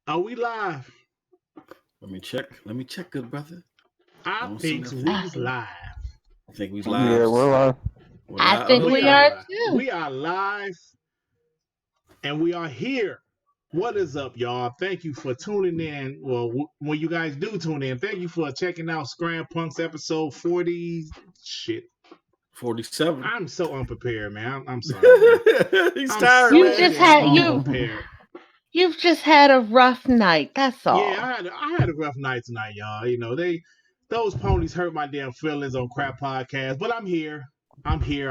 Are we live? Let me check. Let me check, good brother. I don't see think nothing. we's live. I think we's Yeah, live. we're live. We're I live. think We we are are live. too. We are live, and we are here. What is up, y'all? Thank you for tuning in. Well, when you guys do tune in, thank you for checking out Scram Punks episode 40. Shit, 47. I'm so unprepared, man. I'm sorry, man. He's I'm tired, so You man. just damn had unprepared. you've just had a rough night. That's Yeah, all. I had a rough night tonight, y'all. You know, those ponies hurt my damn feelings on Crap Podcast, but I'm here. I'm here.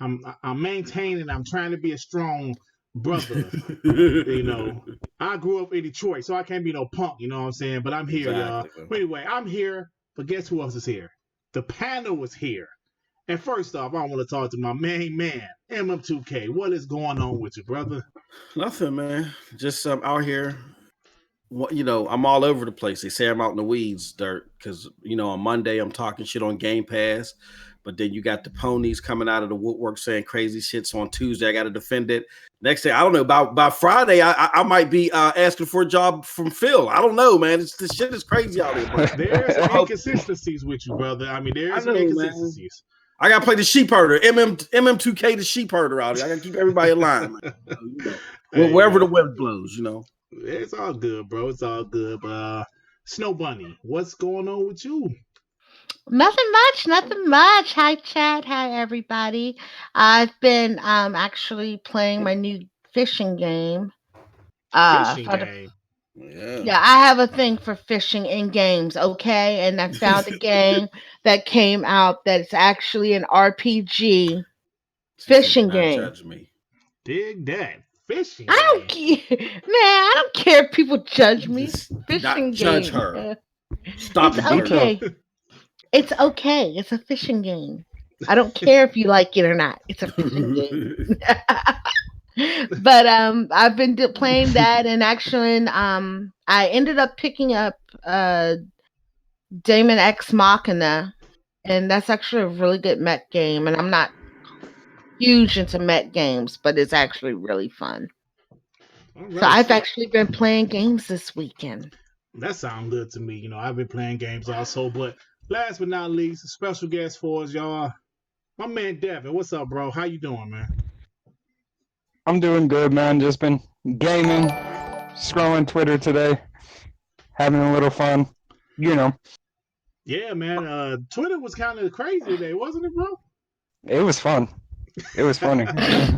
I'm maintaining. I'm trying to be a strong brother. You know, I grew up in Detroit, so I can't be no punk. You know what I'm saying? But I'm here, y'all. Exactly. But anyway, I'm here. But guess who else is here? The panel is here. And first off, I want to talk to my main man, MM2K. What is going on with you, brother? Nothing, man. Just out here. You know, I'm all over the place. They say I'm out in the weeds, dirt, because on Monday I'm talking shit on Game Pass, but then you got the ponies coming out of the woodwork saying crazy shit. So on Tuesday I got to defend it. Next day, I don't know. By Friday, I might be asking for a job from Phil. I don't know, man. This shit is crazy out here. But There's some inconsistencies with you, brother. I mean, there's some inconsistencies. Man. I gotta play the sheep herder, MM2K, the sheep herder out here. I gotta keep everybody in line, man. Hey, Wherever the wind blows, It's all good, bro. It's all good. But Snow Bunny, what's going on with you? Nothing much. Hi chat, hi everybody. I've been actually playing my new fishing game. Fishing game. Yeah, I have a thing for fishing in games, okay? And I found a game that came out that's actually an RPG fishing game. Judge me. Dig that. Fishing I don't care, man. I don't care if people judge me. Fishing judge game. her. Stop it's okay. It's okay. It's a fishing game. I don't care if you like it or not. It's a fishing game. But I've been playing that, and actually, I ended up picking up Damon X Machina, and that's actually a really good mech game. And I'm not huge into mech games, but it's actually really fun. Right. So I've actually been playing games this weekend. That sounds good to me. You know, I've been playing games also, but last but not least, a special guest for us, y'all. My man Devin. What's up, bro? How you doing, man? I'm doing good, man. Just been gaming, scrolling Twitter today, having a little fun. Yeah, man. Twitter was kind of crazy today, wasn't it, bro? It was fun. It was funny.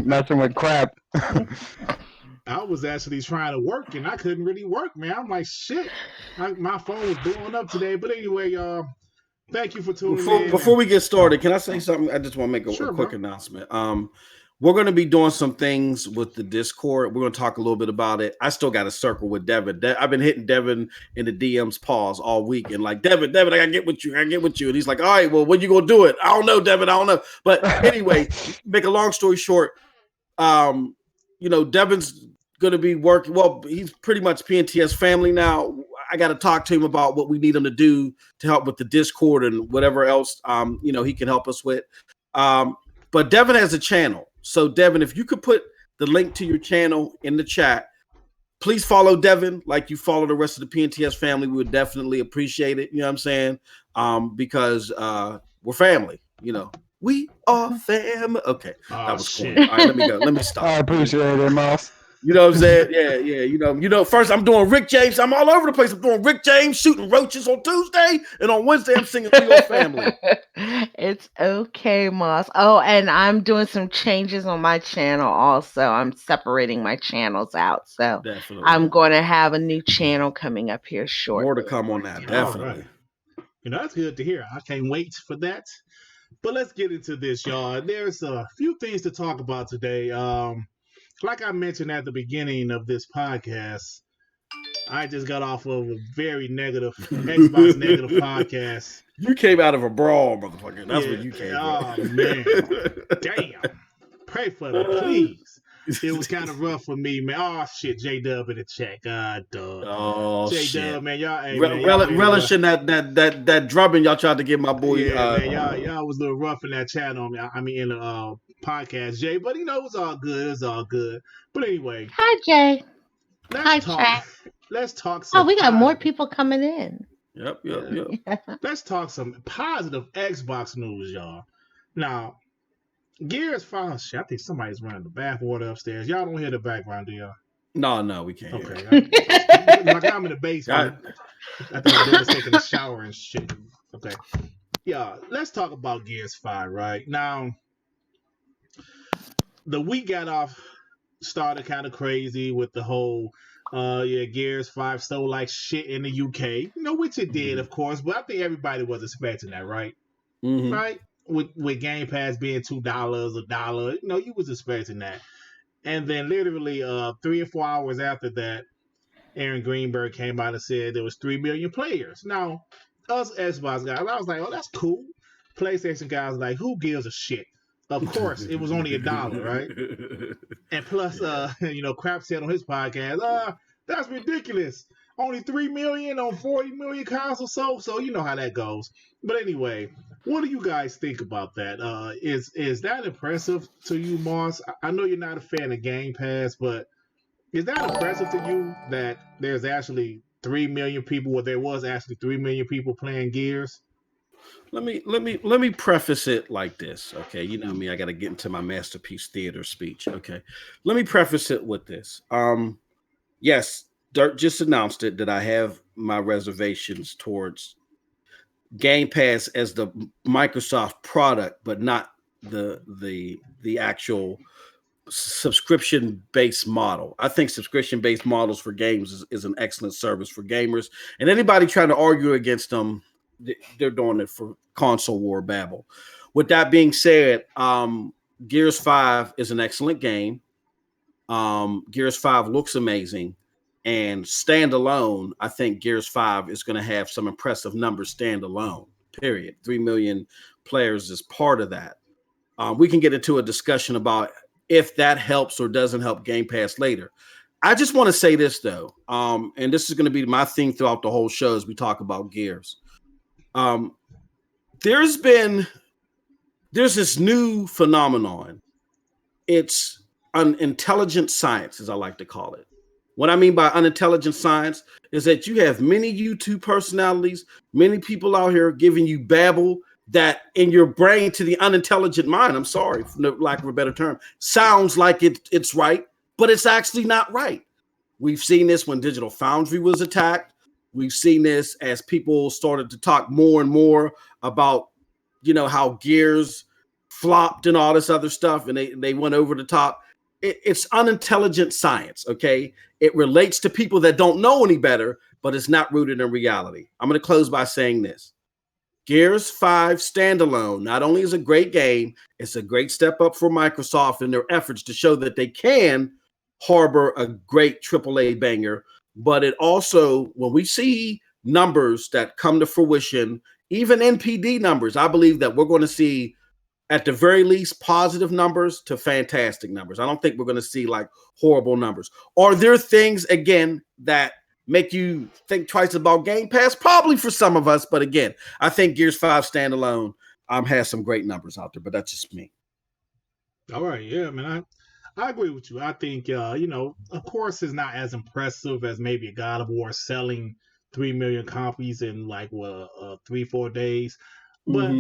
Messing with crap. I was actually trying to work and I couldn't really work, man. I'm like, shit. My phone was blowing up today. But anyway, y'all, thank you for tuning in. Before we get started, can I say something? I just want to make a quick announcement. We're going to be doing some things with the Discord. We're going to talk a little bit about it. I still got to circle with Devin. I've been hitting Devin in the DMs pause all week and like, Devin, I got to get with you. And he's like, all right, well, when you going to do it? I don't know, Devin. I don't know. But anyway, make a long story short, Devin's going to be working. Well, he's pretty much PNTS family now. I got to talk to him about what we need him to do to help with the Discord and whatever else, he can help us with. But Devin has a channel. So Devin, if you could put the link to your channel in the chat, please follow Devin like you follow the rest of the PNTS family. We would definitely appreciate it. You know what I'm saying? Because we're family, We are family. Okay. That was cool. All right, let me go. Let me stop. I appreciate it, Mouse. You know what I'm saying? Yeah. First I'm doing Rick James. I'm all over the place. I'm doing Rick James, shooting roaches on Tuesday, and on Wednesday I'm singing We Are Family. It's okay, Moss. Oh, and I'm doing some changes on my channel also. I'm separating my channels out. So definitely. I'm going to have a new channel coming up here shortly. More to come on that, definitely. Right. That's good to hear. I can't wait for that. But let's get into this, y'all. There's a few things to talk about today. Like I mentioned at the beginning of this podcast, I just got off of a very negative Xbox negative podcast. You came out of a brawl, motherfucker. That's what you came from. Oh, man. Damn. Pray for me, please. It was kind of rough for me, man. Oh, shit. J-Dub in the chat. God, dog. Oh, J-Dub, man. Y'all, hey, relishing that drubbing y'all tried to get my boy. Yeah, man. Y'all was a little rough in that chat on me. I mean, in the podcast, Jay. But, it was all good. It was all good. But anyway. Hi, Jay. Let's talk. let's talk Oh, some we got more positive. people coming in. Yep. Yeah. Let's talk some positive Xbox news, y'all. Now, Gears 5. Shit, I think somebody's running the bathwater upstairs. Y'all don't hear the background, do y'all? No, we can't hear Okay. it. Like I'm in the basement. I think my daughter's taking a shower and shit. Okay. Yeah, let's talk about Gears 5, right? Now, the week got off, started kind of crazy with the whole, Gears 5 stole like shit in the UK. Which it did, of course, but I think everybody was expecting that, right? Mm-hmm. Right? With Game Pass being $2, a dollar, you was expecting that. And then literally 3 or 4 hours after that, Aaron Greenberg came out and said there was 3 million players. Now, us Xbox guys, I was like, oh, that's cool. PlayStation guys like, who gives a shit? Of course, it was only a dollar, right? And plus, Yeah. Crap said on his podcast, that's ridiculous. Only 3 million on 40 million consoles sold, so you know how that goes. But anyway, what do you guys think about that? Is that impressive to you, Moss? I know you're not a fan of Game Pass, but is that impressive to you that there's actually 3 million people, or there was actually 3 million people playing Gears? Let me preface it like this. Okay, you know me, I got to get into my masterpiece theater speech. Okay, let me preface it with this. Yes, Dirt just announced it that I have my reservations towards Game Pass as the Microsoft product, but not the actual subscription based model. I think subscription based models for games is an excellent service for gamers, and anybody trying to argue against them, they're doing it for console war babble. With that being said, Gears 5 is an excellent game. Gears 5 looks amazing, and standalone, I think Gears 5 is going to have some impressive numbers standalone. Period. 3 million players is part of that. We can get into a discussion about if that helps or doesn't help Game Pass later. I just want to say this though, and this is going to be my theme throughout the whole show as we talk about Gears. There's this new phenomenon. It's unintelligent science, as I like to call it. What I mean by unintelligent science is that you have many YouTube personalities, many people out here giving you babble that in your brain, to the unintelligent mind, I'm sorry, for no lack of a better term, sounds like it's right, but it's actually not right. We've seen this when Digital Foundry was attacked. We've seen this as people started to talk more and more about, how Gears flopped and all this other stuff, and they went over the top. It's unintelligent science, okay? It relates to people that don't know any better, but it's not rooted in reality. I'm going to close by saying this. Gears 5 standalone not only is a great game, it's a great step up for Microsoft in their efforts to show that they can harbor a great AAA banger. But it also, when we see numbers that come to fruition, even NPD numbers, I believe that we're going to see at the very least positive numbers to fantastic numbers. I don't think we're going to see like horrible numbers. Are there things, again, that make you think twice about Game Pass? Probably for some of us, but again, I think Gears 5 standalone has some great numbers out there, but that's just me. All right, yeah, man, I agree with you. I think of course, it's not as impressive as maybe a God of War selling 3 million copies in like 3-4 days, but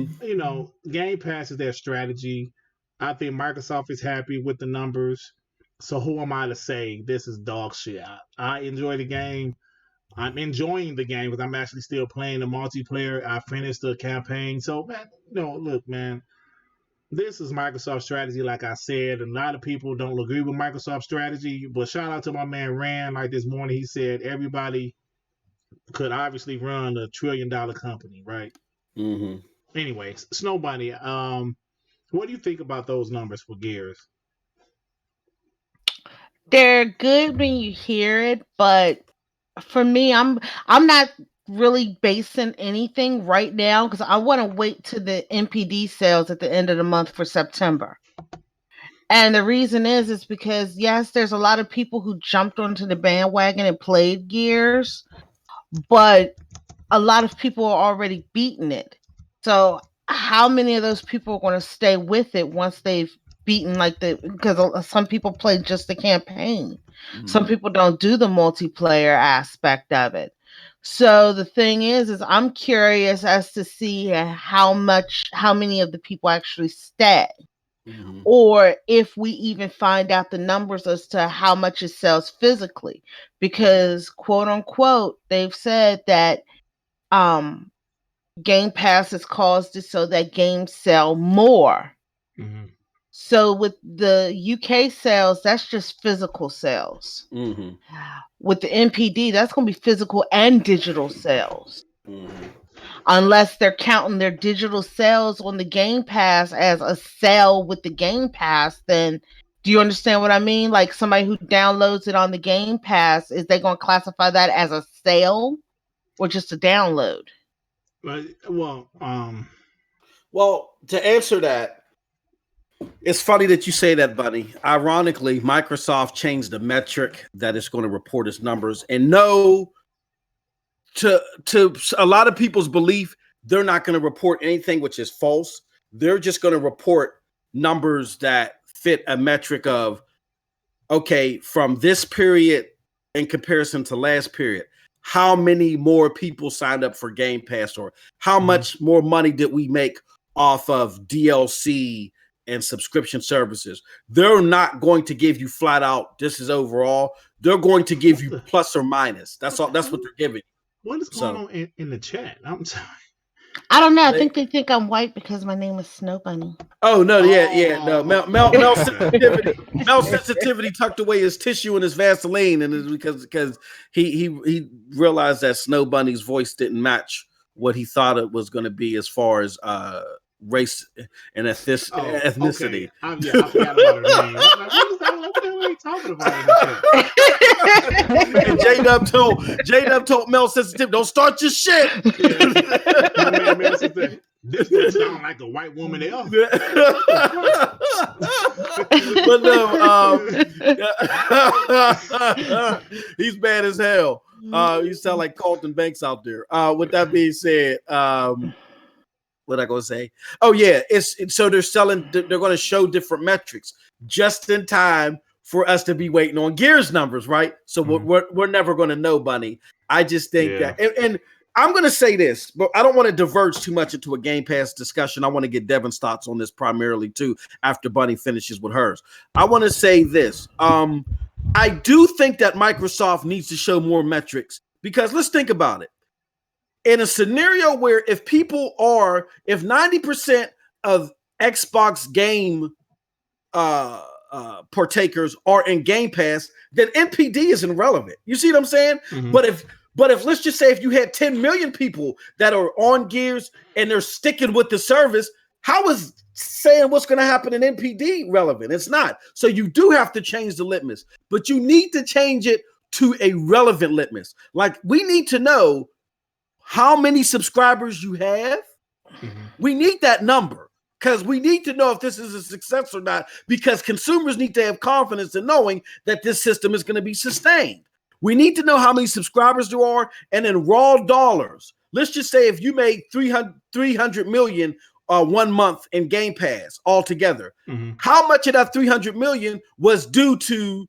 Game Pass is their strategy. I think Microsoft is happy with the numbers. So who am I to say this is dog shit? I enjoy the game. I'm enjoying the game because I'm actually still playing the multiplayer. I finished the campaign. So, man, look, man, this is Microsoft's strategy, like I said. And a lot of people don't agree with Microsoft's strategy. But shout out to my man Rand. Like this morning, he said everybody could obviously run a $1 trillion company, right? Mm-hmm. Anyways, Snow Bunny, what do you think about those numbers for Gears? They're good when you hear it, but for me, I'm not really basing anything right now because I want to wait to the NPD sales at the end of the month for September. And the reason is because yes, there's a lot of people who jumped onto the bandwagon and played Gears, but a lot of people are already beating it. So how many of those people are going to stay with it once they've beaten because some people play just the campaign. Some people don't do the multiplayer aspect of it. So the thing is I'm curious as to see how many of the people actually stay. Or if we even find out the numbers as to how much it sells physically, because quote unquote, they've said that Game Pass has caused it so that games sell more. So with the UK sales, that's just physical sales. With the NPD, that's going to be physical and digital sales. Unless they're counting their digital sales on the Game Pass as a sale with the Game Pass, then do you understand what I mean? Like somebody who downloads it on the Game Pass, is they going to classify that as a sale or just a download? Well, to answer that, it's funny that you say that, Bunny. Ironically, Microsoft changed the metric that it's going to report its numbers, and to a lot of people's belief, they're not going to report anything which is false. They're just going to report numbers that fit a metric of, okay, from this period in comparison to last period, how many more people signed up for Game Pass, or how much more money did we make off of DLC and subscription services. They're not going to give you flat out, this is overall. They're going to give you plus or minus. That's all. That's what they're giving. What is going on in the chat? I'm sorry. I don't know. I think they think I'm white because my name is Snow Bunny. Oh no, no. Mel sensitivity tucked away his tissue and his Vaseline, and it's because he realized that Snow Bunny's voice didn't match what he thought it was going to be as far as race and ethnicity. Okay. I forgot about her name. What the hell are you talking about? And J-Dub told Mel sensitive, don't start your shit. Mel said, this don't sound like a white woman at all. But no, he's bad as hell. You sound like Carlton Banks out there. With that being said, what I gonna say? Oh yeah, so they're going to show different metrics just in time for us to be waiting on Gears numbers, right? So we're never going to know, Bunny. I just think that, and I'm going to say this, but I don't want to diverge too much into a Game Pass discussion. I want to get Devin's thoughts on this primarily too after Bunny finishes with hers. I want to say this. I do think that Microsoft needs to show more metrics, because let's think about it. In a scenario where if 90% of Xbox game partakers are in Game Pass, then NPD is irrelevant. You see what I'm saying? But if let's just say if you had 10 million people that are on Gears and they're sticking with the service, how is saying what's going to happen in NPD relevant? It's not. So you do have to change the litmus, but you need to change it to a relevant litmus. Like, we need to know how many subscribers you have. We need that number, because we need to know if this is a success or not, because consumers need to have confidence in knowing that this system is going to be sustained. We need to know how many subscribers there are, and in raw dollars, let's just say if you made 300 million 1 month in Game Pass altogether, how much of that 300 million was due to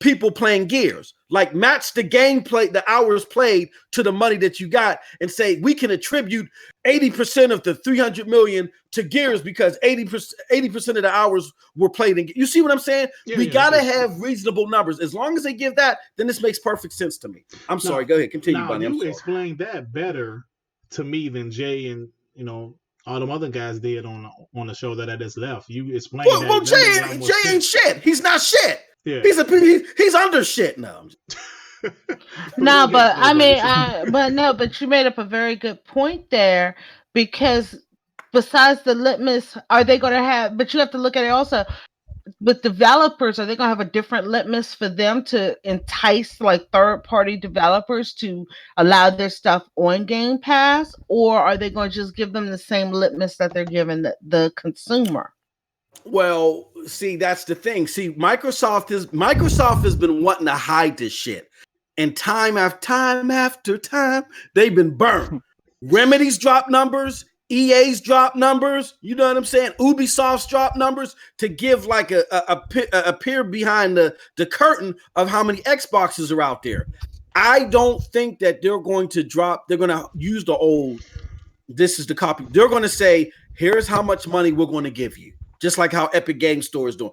people playing Gears? Like, match the gameplay, the hours played, to the money that you got, and say we can attribute 80% of the 300 million to Gears because 80% of the hours were played in. You see what I'm saying? We gotta have reasonable numbers. As long as they give that, then this makes perfect sense to me. I'm sorry. Go ahead, continue, Bunny. You explained that better to me than Jay and all them other guys did on the show that I just left. You explained that. Well, Jay ain't shit. He's not shit. Yeah. He's under shit now. No, but I mean, but you made up a very good point there, because besides the litmus, are they going to have? But you have to look at it also with developers. Are they going to have a different litmus for them to entice like third-party developers to allow their stuff on Game Pass, or are they going to just give them the same litmus that they're giving the consumer? Well, see, that's the thing. See, Microsoft has been wanting to hide this shit, and time after time, they've been burned. Remedy's dropped numbers, EA's drop numbers, you know what I'm saying? Ubisoft's drop numbers to give like a peer behind the curtain of how many Xboxes are out there. I don't think that they're going to drop. They're going to use the old, this is the copy. They're going to say, here's how much money we're going to give you. Just like how Epic Game Store is doing.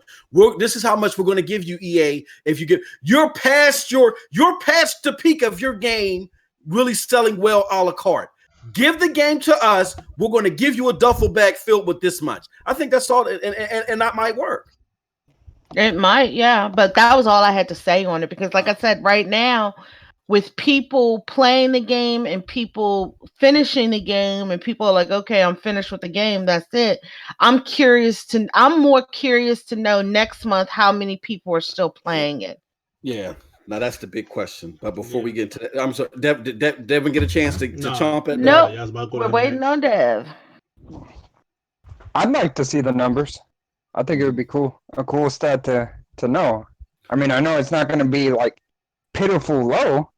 This is how much we're going to give you, EA. If you get, you're past the peak of your game really selling well a la carte. Give the game to us. We're going to give you a duffel bag filled with this much. I think that's all, and that might work. It might, yeah. But that was all I had to say on it because, like I said, right now, with people playing the game and people finishing the game, and people are like, "Okay, I'm finished with the game. That's it." I'm more curious to know next month how many people are still playing it. Yeah. Now that's the big question. But before we get to that, I'm sorry, did Devin get a chance to chomp at? No, we're waiting on Dev. I'd like to see the numbers. I think it would be cool, a cool stat to know. I mean, I know it's not going to be like pitiful low.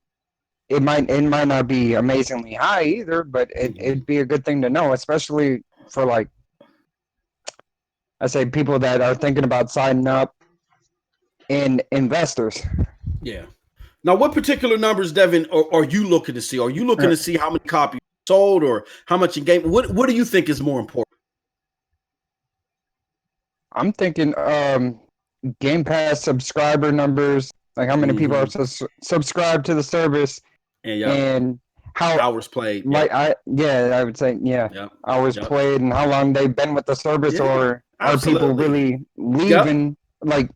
It might not be amazingly high either, but it'd be a good thing to know, especially for like, I say, people that are thinking about signing up and investors. Yeah. Now, what particular numbers, Devin, are you looking to see? Are you looking to see how many copies sold or how much in game? What do you think is more important? I'm thinking Game Pass subscriber numbers, like how many people are subscribed to the service, and how hours played. Like I would say hours played and how long they've been with the service, or are people really leaving? Like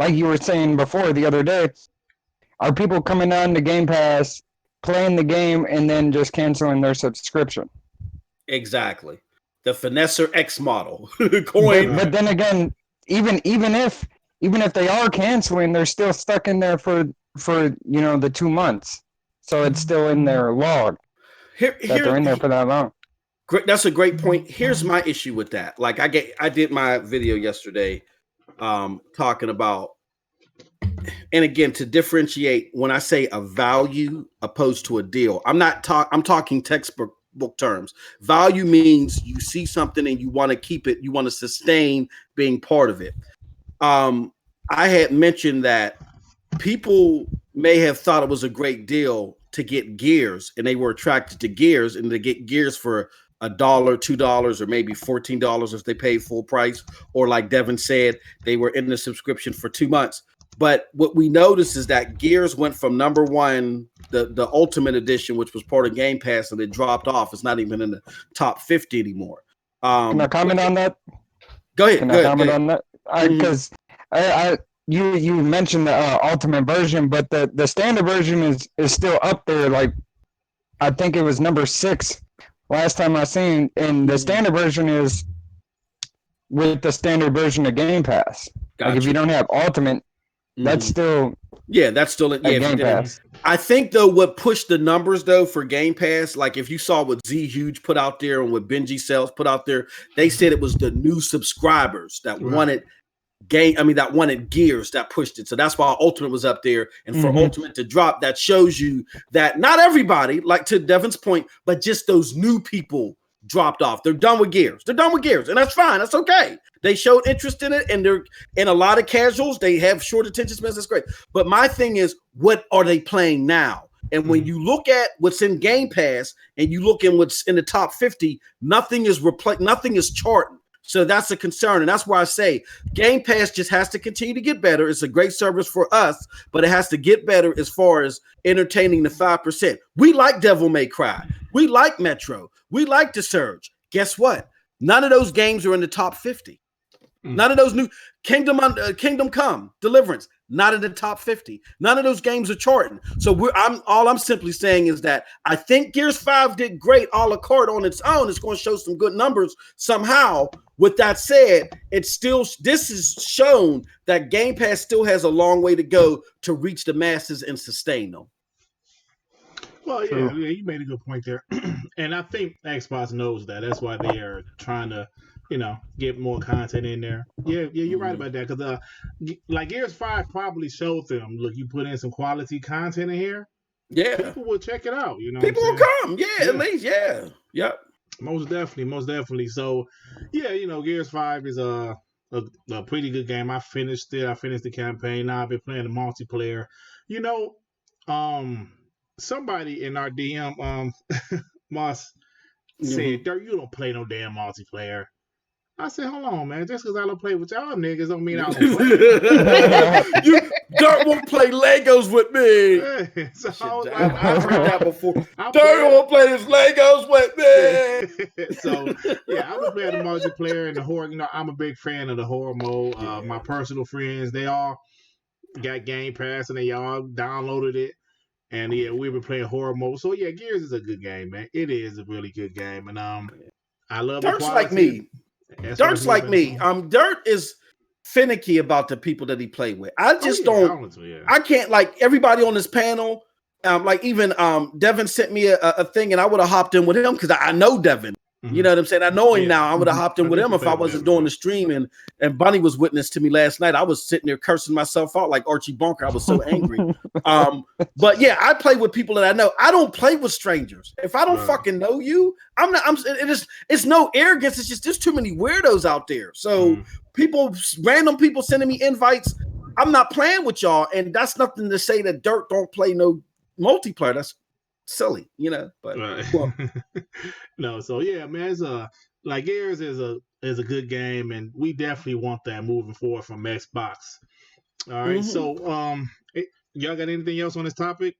you were saying before the other day, are people coming on to Game Pass, playing the game, and then just canceling their subscription? Exactly. The Finesser X model. But then again, even if they are canceling, they're still stuck in there for the 2 months. So it's still in their log that they're in there for that long. That's a great point. Here's my issue with that. Like I did my video yesterday talking about, and again, to differentiate when I say a value opposed to a deal, I'm talking textbook terms. Value means you see something and you want to keep it, you want to sustain being part of it. I had mentioned that people may have thought it was a great deal to get Gears, and they were attracted to Gears, and to get Gears for $1, $2, or maybe $14 if they paid full price, or like Devin said, they were in the subscription for 2 months. But what we noticed is that Gears went from number one, the Ultimate Edition, which was part of Game Pass, and it dropped off. It's not even in the top 50 anymore. Can I comment on that? Go ahead. Can I comment on that? Because you mentioned the Ultimate version, but the standard version is still up there. Like, I think it was number 6 last time I seen, and the standard version is with the standard version of Game Pass. Gotcha. Like, if you don't have Ultimate, that's still Game Pass. I think though what pushed the numbers though for Game Pass, like if you saw what Z Huge put out there and what Benji Sales put out there, they said it was the new subscribers that wanted Gears that pushed it. So that's why Ultimate was up there, and for Ultimate to drop, that shows you that not everybody, like to Devin's point, but just those new people dropped off. They're done with Gears. And that's fine. That's okay. They showed interest in it, and they're in a lot of casuals. They have short attention spans. That's great. But my thing is, what are they playing now? And when you look at what's in Game Pass and you look in what's in the top 50, nothing is charting. So that's a concern. And that's why I say Game Pass just has to continue to get better. It's a great service for us, but it has to get better as far as entertaining the 5%. We like Devil May Cry. We like Metro. We like The Surge. Guess what? None of those games are in the top 50. None of those new Kingdom Come, Deliverance, not in the top 50. None of those games are charting. So I'm simply saying is that I think Gears 5 did great a la carte on its own. It's going to show some good numbers somehow. With that said, this is shown that Game Pass still has a long way to go to reach the masses and sustain them. Well, yeah, you made a good point there. And I think Xbox knows that. That's why they are trying to, get more content in there. Yeah, you're right about that. Because like Gears 5 probably showed them, look, you put in some quality content in here. Yeah. People will check it out. People will come. Yeah, at least. Yeah. Yep. Most definitely, most definitely. So, yeah, Gears 5 is a pretty good game. I finished it. I finished the campaign. Now I've been playing the multiplayer. You know, um, somebody in our DM, Moss said, "Dirk, you don't play no damn multiplayer." I said, "Hold on, man. Just because I don't play with y'all niggas don't mean I don't play." Dirt won't play Legos with me. Yeah, so I've heard that before. I Dirt won't play his Legos with me. So yeah, I was playing the multiplayer and the horror. I'm a big fan of the horror mode. My personal friends, they all got Game Pass and they all downloaded it. And yeah, we've been playing horror mode. So yeah, Gears is a good game, man. It is a really good game, and I love Dirt's the like me. Dirt's like me. Dirt is finicky about the people that he played with. I just don't. I can't, like everybody on this panel. Like even Devin sent me a thing, and I would have hopped in with him because I know Devin. You know what I'm saying? I know him now. I would have hopped in with him if I wasn't doing the stream. And Bunny was witness to me last night. I was sitting there cursing myself out like Archie Bunker. I was so angry. But yeah, I play with people that I know. I don't play with strangers. If I don't fucking know you, I'm not. It's no arrogance. It's just there's too many weirdos out there. So random people sending me invites. I'm not playing with y'all, and that's nothing to say that Dirt don't play no multiplayer. That's silly, but well. No, so yeah, man, it's like Gears is a good game, and we definitely want that moving forward from Xbox. All right, so y'all got anything else on this topic?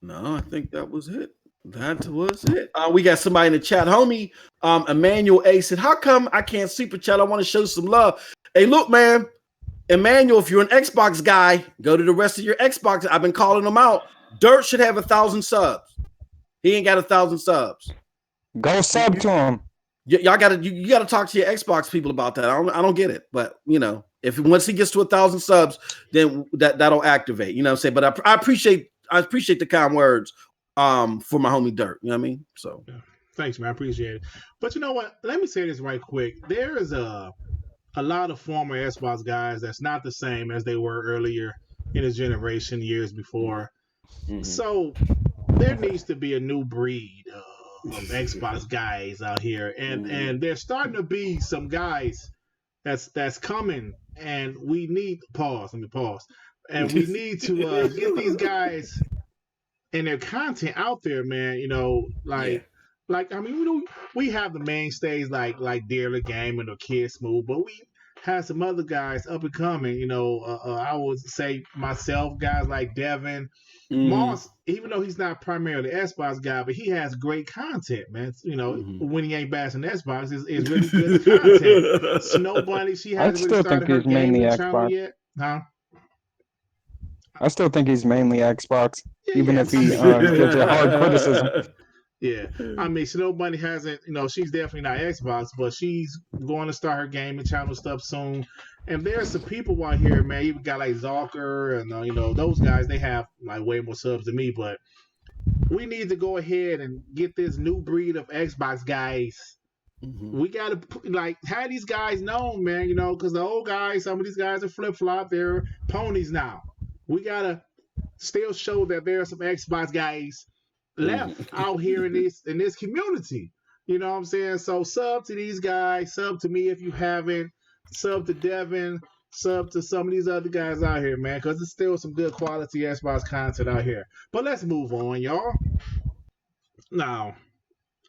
No, I think that was it. That was it. We got somebody in the chat, homie. Emmanuel A said, "How come I can't super chat? I want to show some love." Hey, look, man, Emmanuel, if you're an Xbox guy, go to the rest of your Xbox. I've been calling them out. Dirt should have 1,000 subs. He ain't got 1,000 subs. Go sub to him. Y'all you gotta talk to your Xbox people about that. I don't get it, but if once he gets to 1,000 subs, then that'll activate. You know what I'm saying? But I appreciate the kind words for my homie Dirt. You know what I mean? So thanks, man. I appreciate it. But you know what? Let me say this right quick. There is a lot of former Xbox guys that's not the same as they were earlier in his generation, years before. So there needs to be a new breed of Xbox guys out here, and there's starting to be some guys that's coming, and we need Let me pause, and we need to get these guys and their content out there, man. Like I mean, we have the mainstays like Dealer Gaming or Kid Smooth, but we have some other guys up and coming. I would say myself, guys like Devin. Moss, even though he's not primarily an Xbox guy, but he has great content, man. When he ain't bashing Xbox, is really good content. Snow Bunny, she hasn't really started her gaming channel yet, huh? I still think he's mainly Xbox, even if he gives it hard criticism. Yeah, I mean, Snow Bunny hasn't, she's definitely not Xbox, but she's going to start her gaming channel stuff soon. And there's some people out here, man. You got like Zalker and those guys. They have like way more subs than me, but we need to go ahead and get this new breed of Xbox guys. We got to have these guys known, man. Because the old guys, some of these guys are flip flop. They're ponies now. We gotta still show that there are some Xbox guys left out here in this community. You know what I'm saying? So sub to these guys, sub to me if you haven't, sub to Devin, sub to some of these other guys out here, man, because there's still some good quality Xbox content out here. But let's move on, y'all. Now,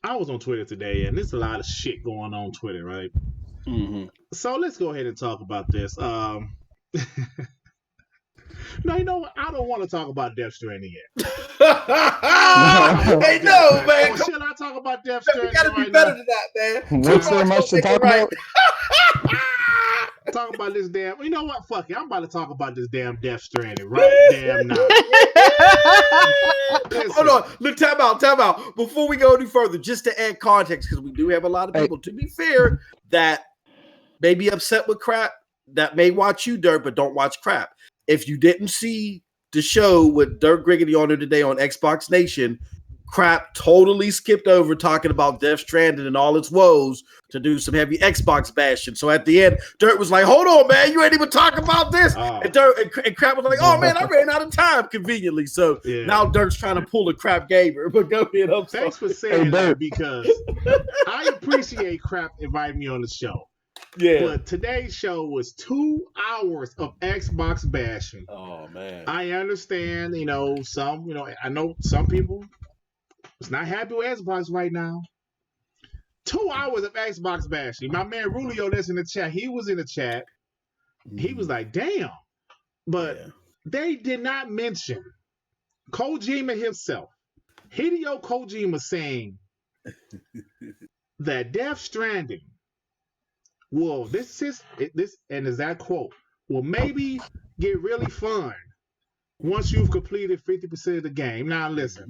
I was on Twitter today, and there's a lot of shit going on Twitter, right? So let's go ahead and talk about this. No, you know what? I don't want to talk about Death Stranding yet. Hey, no, man. Or should I talk about Death Stranding? You gotta be better than that, man. What's there much to talk about? Talk about this damn. You know what? Fuck it. I'm about to talk about this damn Death Stranding right damn now. Hold on. Look, time out. Before we go any further, just to add context, because we do have a lot of people, to be fair, that may be upset with crap, that may watch you, Dirt, but don't watch crap. If you didn't see the show with Dirk Griggity on it today on Xbox Nation, Crap totally skipped over talking about Death Stranding and all its woes to do some heavy Xbox bashing. So at the end, Dirt was like, "Hold on, man, you ain't even talking about this." And Crap was like, "Oh man, I ran out of time conveniently." So now Dirt's trying to pull a Crap gamer. But go ahead, thanks for saying that because I appreciate Crap inviting me on the show. Yeah. But today's show was 2 hours of Xbox bashing. Oh man. I understand, I know some people is not happy with Xbox right now. 2 hours of Xbox bashing. My man Rulio that's in the chat, he was in the chat. He was like, damn. But they did not mention Kojima himself. Hideo Kojima saying that Death Stranding this and is that quote will maybe get really fun once you've completed 50% of the game. Now listen.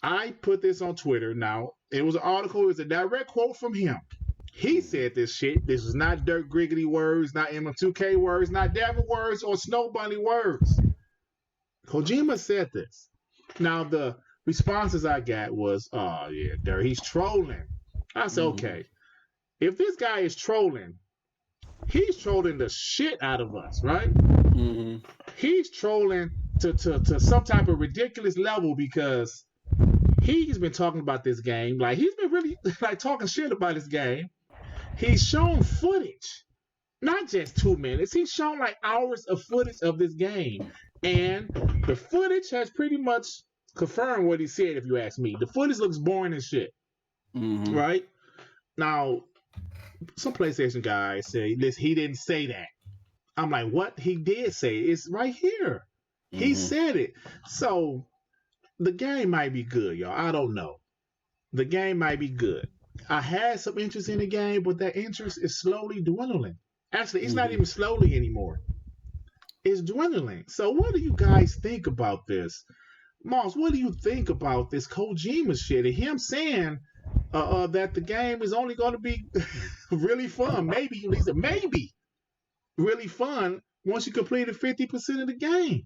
I put this on Twitter. Now it was an article. It was a direct quote from him. He said this shit. This is not Dirt Griggity words, not M2K words, not Devin words, or Snow Bunny words. Kojima said this. Now the responses I got was, "Oh yeah, Dirt, he's trolling." I said, okay. If this guy is trolling, he's trolling the shit out of us, right? Mm-hmm. He's trolling to some type of ridiculous level because he's been talking about this game. Like, he's been really talking shit about this game. He's shown footage, not just 2 minutes. He's shown hours of footage of this game. And the footage has pretty much confirmed what he said, if you ask me. The footage looks boring as shit, right? Now, some PlayStation guys say this. He didn't say that. I'm like, what? He did say it. It's right here. He said it. So the game might be good, y'all. I don't know. The game might be good. I had some interest in the game, but that interest is slowly dwindling. Actually, it's not even slowly anymore. It's dwindling. So what do you guys think about this? Moss, what do you think about this Kojima shit and him saying that the game is only going to be really fun, maybe really fun once you completed 50% of the game?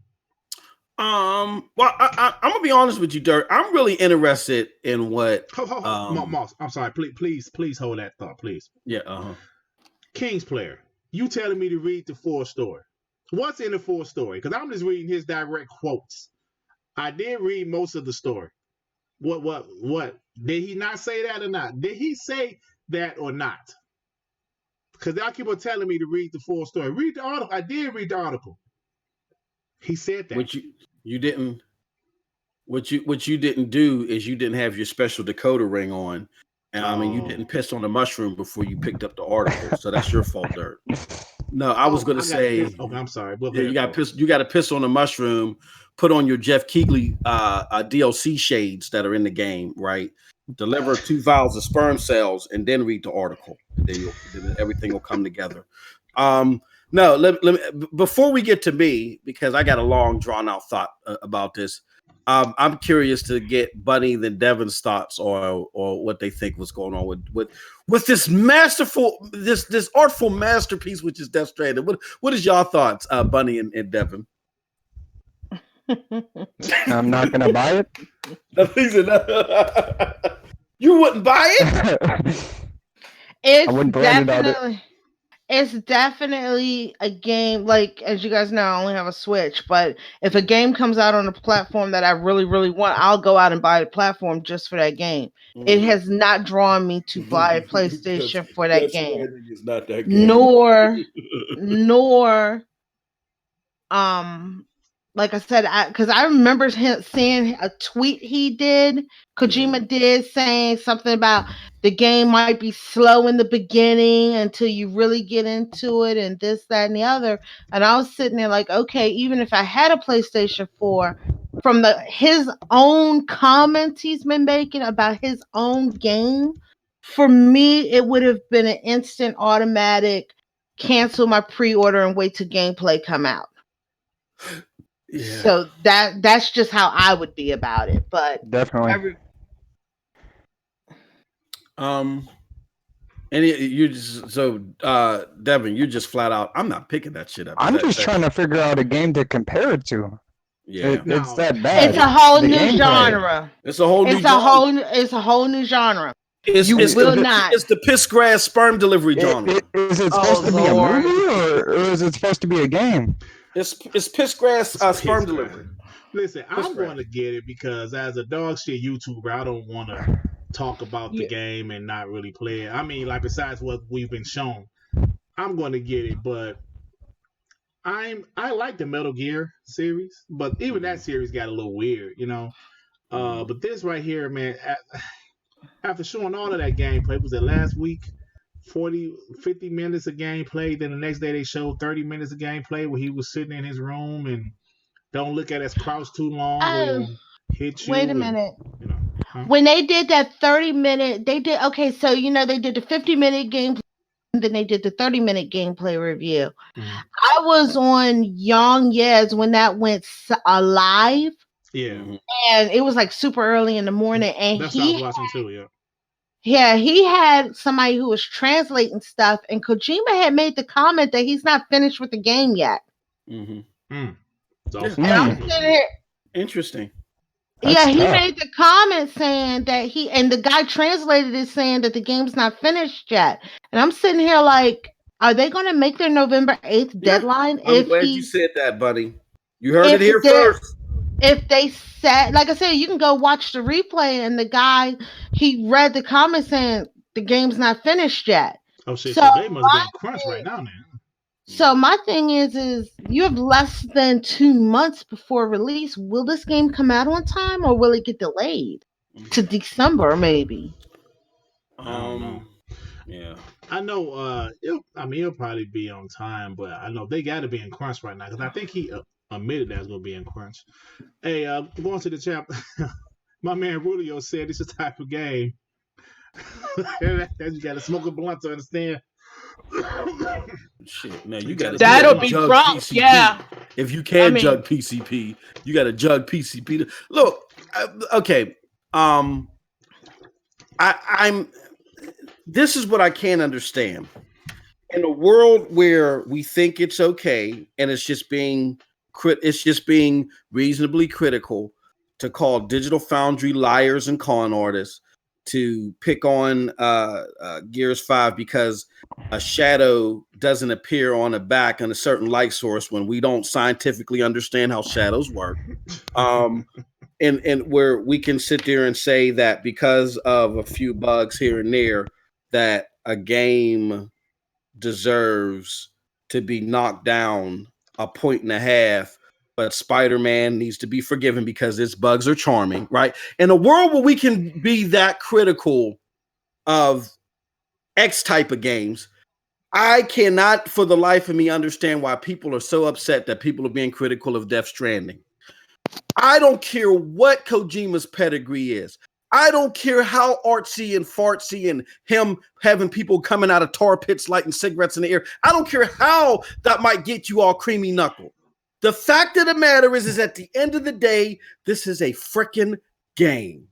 Well, I'm gonna be honest with you, Dirk. I'm really interested in what. Moss, I'm sorry. Please hold that thought, please. Yeah. King's player, you telling me to read the full story? What's in the full story? Because I'm just reading his direct quotes. I did read most of the story. What? Did he not say that or not? Did he say that or not? Because y'all keep on telling me to read the full story. Read the article. I did read the article. He said that. What you didn't. What you didn't do is you didn't have your special decoder ring on, and I mean you didn't piss on the mushroom before you picked up the article. So that's your fault, Dirt. No, I was going to say. Okay, I'm sorry. You got piss. You got to piss on the mushroom. Put on your Jeff Keighley DLC shades that are in the game, right? Deliver 2 vials of sperm cells, and then read the article. Then everything will come together. No, let me, before we get to me, because I got a long, drawn-out thought about this. I'm curious to get Bunny and Devin's thoughts or what they think was going on with this masterful, this artful masterpiece, which is Death Stranding. What is y'all thoughts, Bunny and Devin? I'm not gonna buy it. You wouldn't buy it? It's definitely a game, as you guys know, I only have a Switch, but if a game comes out on a platform that I really, really want, I'll go out and buy a platform just for that game. It has not drawn me to buy a PlayStation for that game. It's not that game. Nor, like I said, because I remember seeing a tweet Kojima did, saying something about the game might be slow in the beginning until you really get into it and this, that, and the other. And I was sitting there like, okay, even if I had a PlayStation 4, from his own comments he's been making about his own game, for me, it would have been an instant automatic cancel my pre-order and wait till gameplay come out. Yeah. So that's just how I would be about it, but definitely. And Devin, you're just flat out. I'm not picking that shit up. I'm just trying to figure out a game to compare it to. Yeah, it's that bad. It's a whole The new gameplay. genre. it's a whole new. It's a whole new genre. It's the piss grass sperm delivery genre. Is it supposed to be a movie or is it supposed to be a game? It's piss grass sperm delivery. Listen, I'm going to get it because as a dog shit YouTuber, I don't want to talk about the game and not really play it. I mean, like besides what we've been shown, I'm going to get it. But I like the Metal Gear series, but even that series got a little weird, you know. But this right here, man, after showing all of that gameplay, was it last week? 50 minutes of gameplay. Then the next day they showed 30 minutes of gameplay where he was sitting in his room and don't look at his crouch too long or he'll hit you. Wait a minute. You know, huh? When they did that 30-minute, they did so they did the 50-minute gameplay and then they did the 30-minute gameplay review. Mm-hmm. I was on Young Yes when that went live. Yeah. And it was like super early in the morning and that's what I was watching too, yeah. Yeah, he had somebody who was translating stuff, and Kojima had made the comment that he's not finished with the game yet. Awesome. I'm sitting here, interesting. That's he made the comment saying that and the guy translated it saying that the game's not finished yet. And I'm sitting here like, are they going to make their November 8th deadline? I'm glad you said that, buddy. You heard it here first. If they said, like I said, you can go watch the replay, and the guy, he read the comment saying the game's not finished yet. Oh shit! So they must be in crunch right now, man. So my thing is you have less than 2 months before release. Will this game come out on time, or will it get delayed to December maybe? I don't know. Yeah, I know. It'll probably be on time, but I know they got to be in crunch right now because I think he admitted that it's going to be in crunch. Hey, going to the chapter, my man Rulio said it's a type of game that you got to smoke a blunt to understand. Shit, man, you got to. That'll be drunk, PCP. Yeah. If you can jug PCP, you got to jug PCP. Look, okay. I'm. This is what I can't understand. In a world where we think it's okay, and it's just being reasonably critical to call Digital Foundry liars and con artists, to pick on Gears 5 because a shadow doesn't appear on a back on a certain light source when we don't scientifically understand how shadows work. And where we can sit there and say that because of a few bugs here and there, that a game deserves to be knocked down 1.5 points, but Spider-Man needs to be forgiven because its bugs are charming, right? In a world where we can be that critical of X type of games, I cannot for the life of me understand why people are so upset that people are being critical of Death Stranding. I don't care what Kojima's pedigree is. I don't care how artsy and fartsy and him having people coming out of tar pits lighting cigarettes in the air. I don't care how that might get you all creamy knuckle. The fact of the matter is at the end of the day, this is a freaking game.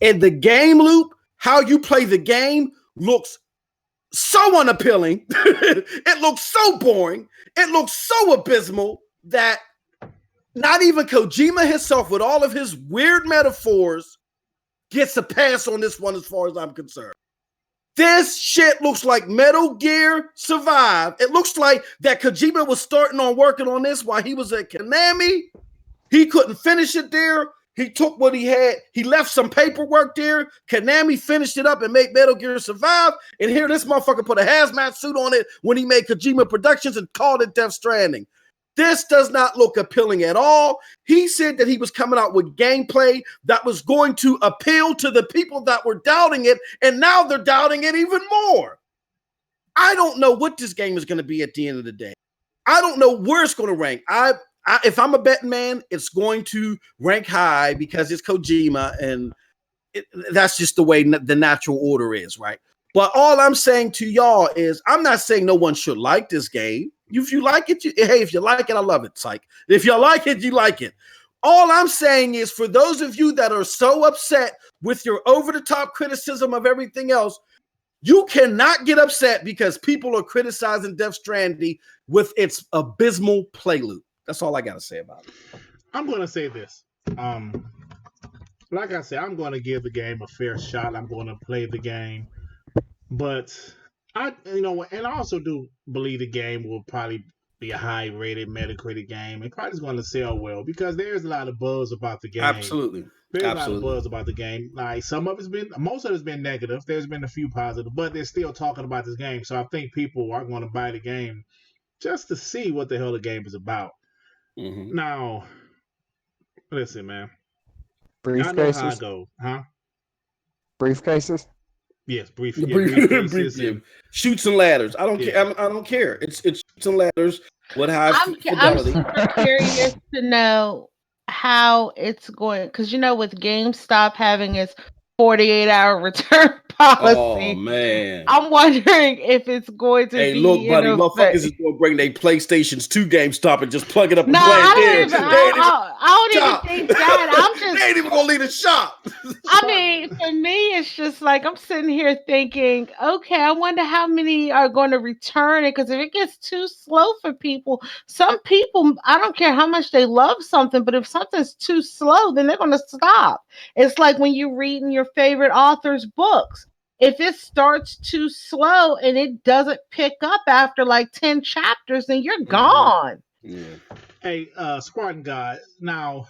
And the game loop, how you play the game, looks so unappealing. It looks so boring. It looks so abysmal that not even Kojima himself, with all of his weird metaphors, gets a pass on this one as far as I'm concerned. This shit looks like Metal Gear Survive. It looks like that Kojima was starting on working on this while he was at Konami. He couldn't finish it there. He took what he had. He left some paperwork there. Konami finished it up and made Metal Gear Survive. And here this motherfucker put a hazmat suit on it when he made Kojima Productions and called it Death Stranding. This does not look appealing at all. He said that he was coming out with gameplay that was going to appeal to the people that were doubting it, and now they're doubting it even more. I don't know what this game is going to be at the end of the day. I don't know where it's going to rank. If I'm a betting man, it's going to rank high because it's Kojima, and that's just the way the natural order is, right? But all I'm saying to y'all is I'm not saying no one should like this game. If you like it, if you like it, I love it, psych. If you like it, you like it. All I'm saying is for those of you that are so upset with your over-the-top criticism of everything else, you cannot get upset because people are criticizing Death Stranding with its abysmal play loop. That's all I got to say about it. I'm gonna say this. Um, like I said, I'm gonna give the game a fair shot. I'm gonna play the game, but and I also do believe the game will probably be a high-rated Metacritic game. It probably is going to sell well because there's a lot of buzz about the game. Absolutely. There's a lot of Absolutely. buzz about the game. Like most of it's been negative. There's been a few positive, but they're still talking about this game. So I think people are going to buy the game just to see what the hell the game is about. Mm-hmm. Now, listen, man. Y'all know how I Briefcases. go, huh? Briefcases. Yes, Briefly. Shoots and ladders. I don't Yeah. care. I don't care. It's shoots and ladders with high I'm fidelity. super curious to know how it's going because with GameStop having its 48-hour return policy. Oh man. I'm wondering if it's going to Hey, be look, buddy, in motherfuckers effect. is gonna bring their PlayStations to GameStop and just plug it up and No, play it I there. don't even think that. I'm just They ain't even gonna leave the shop. I mean, for me, it's just like I'm sitting here thinking, okay, I wonder how many are going to return it because if it gets too slow for people, some people, I don't care how much they love something, but if something's too slow, then they're going to stop. It's like when you're reading your favorite author's books. If it starts too slow and it doesn't pick up after like 10 chapters, then you're gone. Yeah. Hey, Spartan God. Now,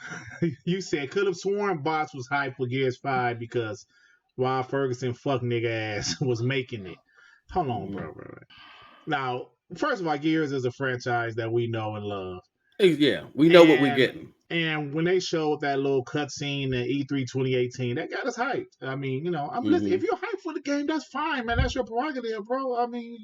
you said could have sworn Bots was hyped for Gears 5 because Wild Ferguson fuck nigga ass was making it. Hold on, bro. Now, first of all, Gears is a franchise that we know and love. Yeah, we know what we're getting. And when they showed that little cutscene at E3 2018, that got us hyped. I mean, listen, if you're hyped for the game, that's fine, man. That's your prerogative, bro. I mean,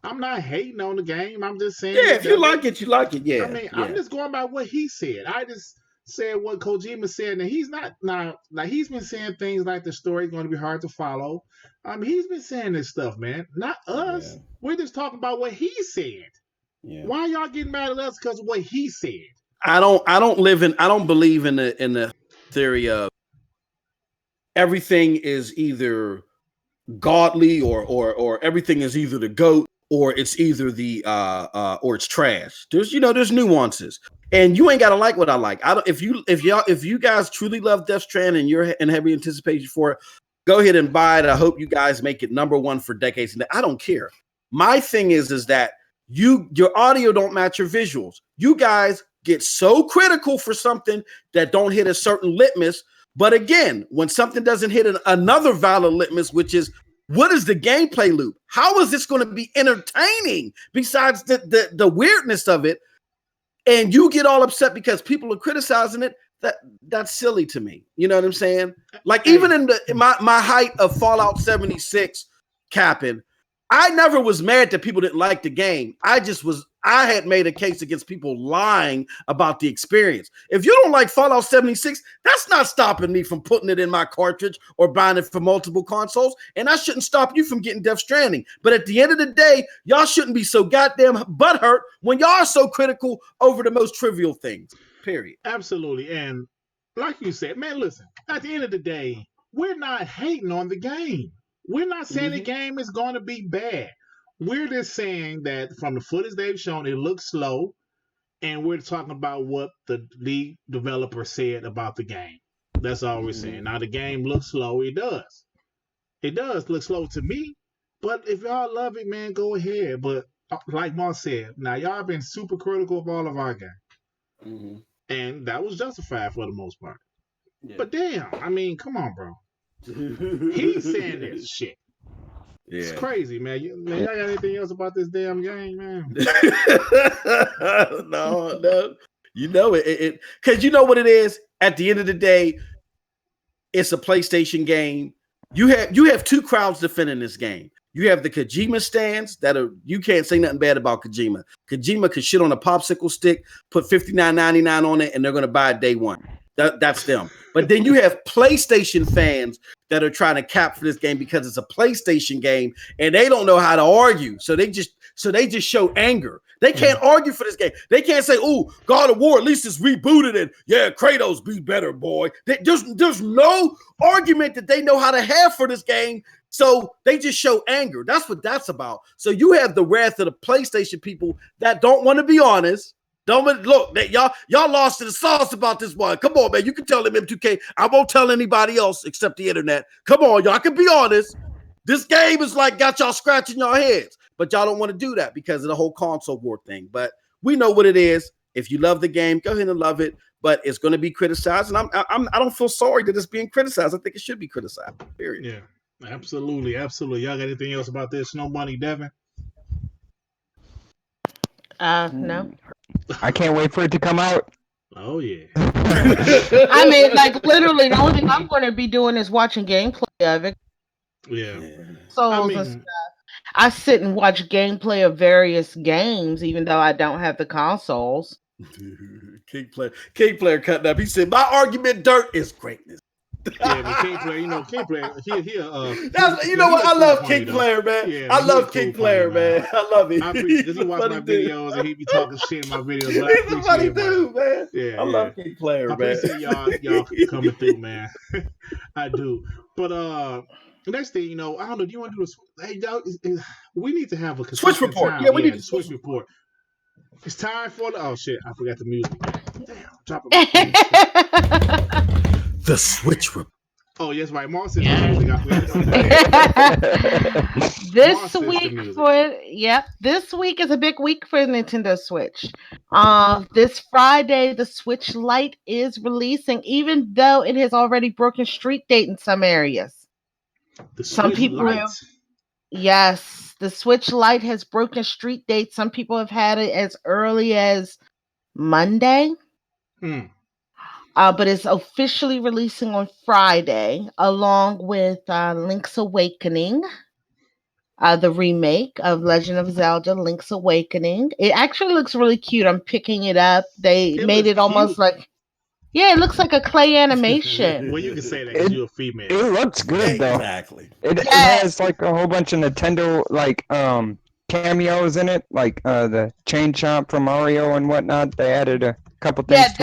I'm not hating on the game. I'm just saying. Yeah, if you like it, you like it. Yeah. I mean, I'm just going by what he said. I just said what Kojima said, and he's not now. Like he's been saying things like the story's going to be hard to follow. He's been saying this stuff, man. Not us. Yeah. We're just talking about what he said. Yeah. Why y'all getting mad at us because of what he said? I don't believe in the theory of everything is either godly or everything is either the GOAT or it's either the or it's trash. There's nuances. And you ain't gotta like what I like. If you guys truly love Death Stranding and you're in heavy anticipation for it, go ahead and buy it. I hope you guys make it number one for decades. And I don't care. My thing is that your audio don't match your visuals. You guys get so critical for something that don't hit a certain litmus. But again, when something doesn't hit another valid litmus, which is what is the gameplay loop? How is this going to be entertaining besides the weirdness of it? And you get all upset because people are criticizing it. That's silly to me. You know what I'm saying? Like even in my height of Fallout 76 capping, I never was mad that people didn't like the game. I had made a case against people lying about the experience. If you don't like Fallout 76, that's not stopping me from putting it in my cartridge or buying it for multiple consoles. And that shouldn't stop you from getting Death Stranding. But at the end of the day, y'all shouldn't be so goddamn butthurt when y'all are so critical over the most trivial things, period. Absolutely. And like you said, man, listen, at the end of the day, we're not hating on the game. We're not saying the game is going to be bad. We're just saying that from the footage they've shown, it looks slow, and we're talking about what the lead developer said about the game. That's all we're saying. Now, the game looks slow. It does. It does look slow to me, but if y'all love it, man, go ahead. But like Moss said, now y'all been super critical of all of our games, and that was justified for the most part. Yeah. But damn, I mean, come on, bro. He's saying this shit. Yeah. It's crazy, man. Y'all got anything else about this damn game, man? No. You know it because you know what it is. At the end of the day, it's a PlayStation game. You have two crowds defending this game. You have the Kojima stands you can't say nothing bad about Kojima. Kojima could shit on a popsicle stick, put $59.99 on it, and they're gonna buy it day one. That's them. But then you have PlayStation fans that are trying to cap for this game because it's a PlayStation game and they don't know how to argue. So they just show anger. They can't argue for this game. They can't say, "Oh, God of War at least it's rebooted and yeah, Kratos be better, boy." There's no argument that they know how to have for this game. So they just show anger. That's what that's about. So you have the wrath of the PlayStation people that don't want to be honest, Don't look. Y'all lost to the sauce about this one. Come on, man. You can tell them M2K. I won't tell anybody else except the internet. Come on, y'all can be honest. This game is like got y'all scratching your heads, but y'all don't want to do that because of the whole console war thing. But we know what it is. If you love the game, go ahead and love it. But it's going to be criticized, and I don't feel sorry that it's being criticized. I think it should be criticized. Period. Yeah, absolutely. Y'all got anything else about this? Snow Bunny, Devin? No. I can't wait for it to come out. Oh yeah. I mean, like literally, the only thing I'm going to be doing is watching gameplay of it. Yeah. Souls and stuff. I sit and watch gameplay of various games, even though I don't have the consoles. King player cutting up. He said, "My argument, dirt is greatness." Yeah, but King player, King player, That's you know what I love King player, man. Yeah, I love King player, man. I love it. I appreciate because he watch my videos and he be talking shit in my videos. He's a funny dude, man. Yeah, I love King player, man. I appreciate y'all coming through, man. I do. But the next thing, I don't know. Do you want to do a? Hey, y'all, we need to have a Switch report. Time. Yeah, we need a switch report. It's time for the. Oh shit! I forgot the music. Damn, drop it. The Switch report. Oh yes, right. Mark said the music. This week is a big week for Nintendo Switch. This Friday, the Switch Lite is releasing, even though it has already broken street date in some areas. Some people, yes, the Switch Lite has broken street date. Some people have had it as early as Monday. But it's officially releasing on Friday, along with Link's Awakening, the remake of Legend of Zelda: Link's Awakening. It actually looks really cute. I'm picking it up. They made it almost like, it looks like a clay animation. Well, you can say that because you're a female. It looks good though. Exactly. It has like a whole bunch of Nintendo cameos in it, like the Chain Chomp from Mario and whatnot. They added a couple things.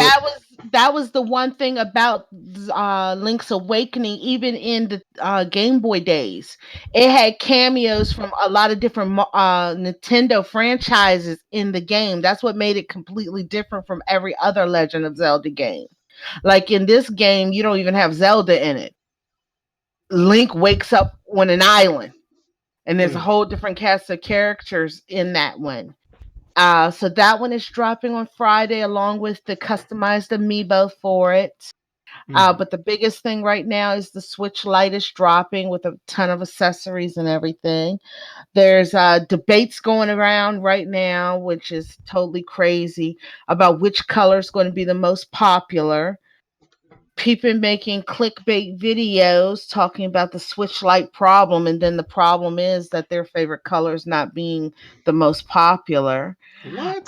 That was the one thing about Link's Awakening, even in the Game Boy days. It had cameos from a lot of different Nintendo franchises in the game. That's what made it completely different from every other Legend of Zelda game. Like in this game, you don't even have Zelda in it. Link wakes up on an island, and there's a whole different cast of characters in that one. So that one is dropping on Friday, along with the customized amiibo for it. But the biggest thing right now is the Switch Lite is dropping with a ton of accessories and everything. There's debates going around right now, which is totally crazy, about which color is going to be the most popular. People making clickbait videos talking about the Switch Lite problem, and then the problem is that their favorite color is not being the most popular. What?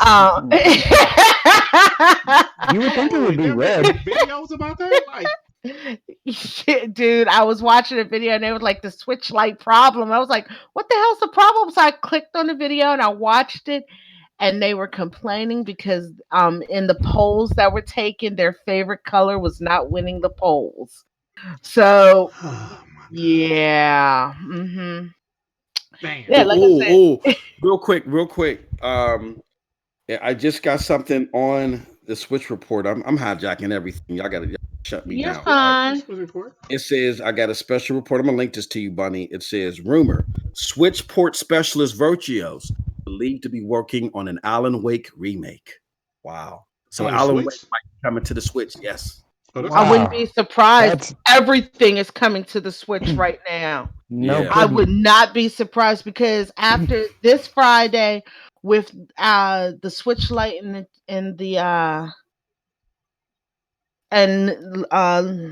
You would think it would be red. Videos about that? Like, shit, dude, I was watching a video and it was like the Switch Lite problem. I was like, what the hell's the problem? So I clicked on the video and I watched it. And they were complaining because in the polls that were taken, their favorite color was not winning the polls. So, yeah. Mm-hmm. Yeah, like real quick. I just got something on the Switch report. I'm hijacking everything. Y'all got to shut me down. Fine. It says, I got a special report. I'm going to link this to you, Bunny. It says, rumor, Switch port specialist Virtuos believed to be working on an Alan Wake remake. Wow. So Alan Wake might be coming to the Switch. Yes. I wouldn't be surprised. Everything is coming to the Switch right now. No, I would not be surprised because after this Friday with the Switch Lite and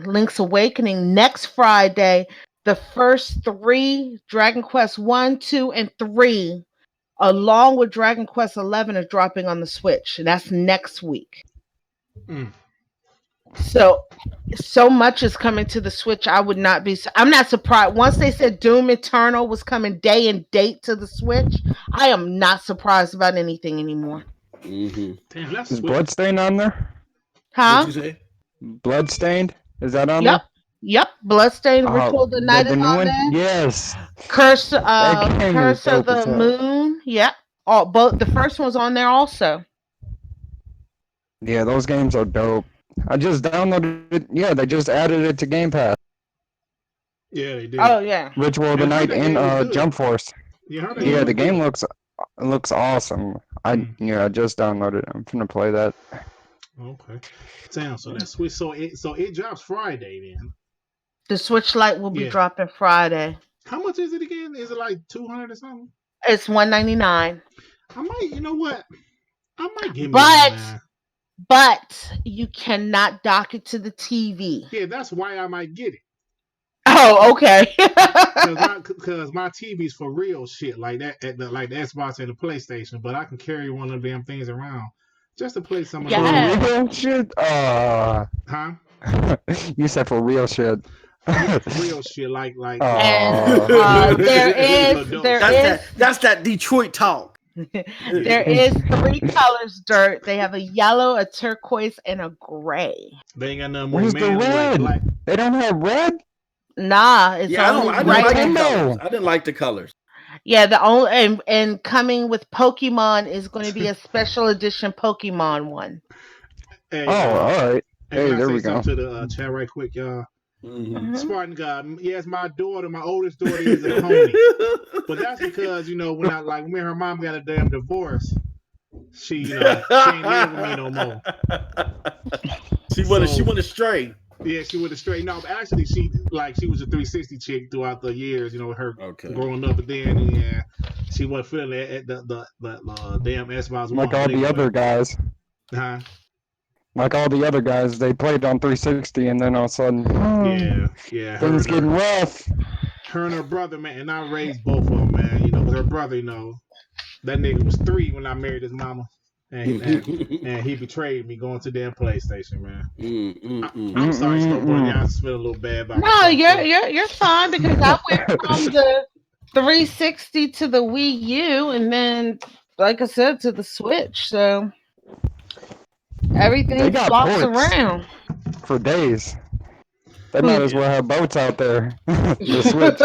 Link's Awakening, next Friday, the first 3 Dragon Quest 1, 2, and 3, along with Dragon Quest 11, are dropping on the Switch, and that's next week. So much is coming to the Switch. I'm not surprised. Once they said Doom Eternal was coming day and date to the Switch, I am not surprised about anything anymore. Damn, is Bloodstained on there? Huh? What'd you say? Bloodstained? Is that on there? Yep. Bloodstained Ritual of the Night is on there. Yes. Curse of the Moon. Yep. The first one's on there also. Yeah, those games are dope. I just downloaded it. Yeah, they just added it to Game Pass. Yeah, they did. Oh yeah. Ritual of the And I heard Night that game was and good. Jump Force. Yeah, I heard that Yeah, game the was game good. looks awesome. I just downloaded it. I'm gonna play that. Okay. Damn. So that's sweet. So it drops Friday then. The Switch Lite will be Yeah. dropping Friday. How much is it again? Is it like 200 or something? It's $199. I might. You know what? I might give me But one, man. but you cannot dock it to the TV. Yeah, that's why I might get it. Oh, okay. Cause my TV's for real shit like that, like the Xbox and the PlayStation. But I can carry one of them things around just to play some of For Yeah. real shit? Huh? You said for real shit. Yeah, for real shit. Like. And That's that Detroit talk. there is 3 colors, Dirt. They have a yellow, a turquoise, and a gray. They ain't got nothing more Where's the manly like red? black. They don't have red? Nah, it's Yeah, only I didn't right like the Rainbow. colors. I didn't like the colors. Yeah, the only and coming with Pokemon is going to be a special edition Pokemon one. Hey, all right. Hey, Hey, can I there say we go. something to the chat right quick, y'all? Mm-hmm. Spartan God, yes, my oldest daughter is a homie, but that's because when me and her mom got a damn divorce, she ain't live with me no more. She went astray. Yeah, she went astray. No, but actually, she was a 360 chick throughout the years, with her growing up. But then, she wasn't feeling it at the damn Xbox One. Like all the other guys. Huh? Like all the other guys, they played on 360, and then all of a sudden, yeah, things getting rough. Her and her brother, man, and I raised both of them, man. Because her brother, that nigga was 3 when I married his mama. And he betrayed me going to damn PlayStation, man. I'm sorry, Snowboard. I just feel a little bad about No, myself. you're fine because I went from the 360 to the Wii U, and then, like I said, to the Switch. So everything flops around for days. They might as well have boats out there. The Switch.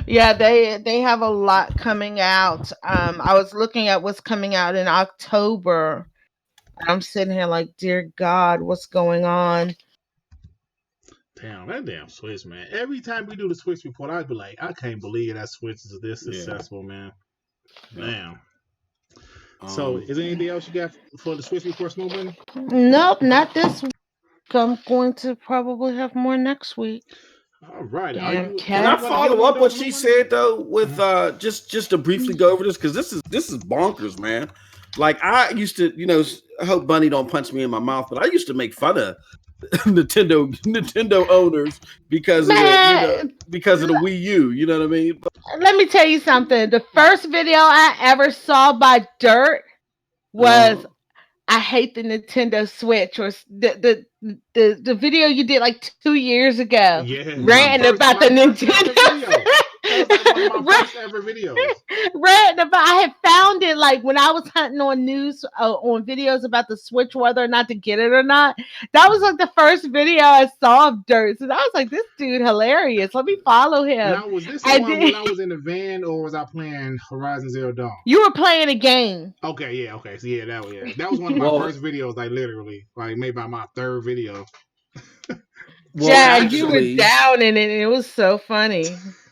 Yeah, they have a lot coming out. I was looking at what's coming out in October. I'm sitting here like, dear God, what's going on? Damn, that damn Switch, man. Every time we do the Switch report, I'd be like, I can't believe that Switch is this successful, man. Damn. So, is there anything else you got for the Switch report, Snowbunny? Nope, not this week. I'm going to probably have more next week. All right. Can I follow up what she said though? With just to briefly go over this, because this is bonkers, man. Like, I used to, I hope Bunny don't punch me in my mouth, but I used to make fun of Nintendo owners because of the Wii U. You know what I mean? Let me tell you something. The first video I ever saw by Dirt was I hate the Nintendo Switch, or the video you did like 2 years ago, ranting about the Nintendo. First ever videos. Ranting about, I had found it like when I was hunting on news on videos about the Switch, whether or not to get it or not. That was like the first video I saw of Dirt. So I was like, this dude hilarious. Let me follow him. Now, was this the one when I was in the van, or was I playing Horizon Zero Dawn? You were playing a game. Okay, yeah, okay. So that was one of my first videos, like literally, like maybe my 3rd video. You were down in it, and it was so funny.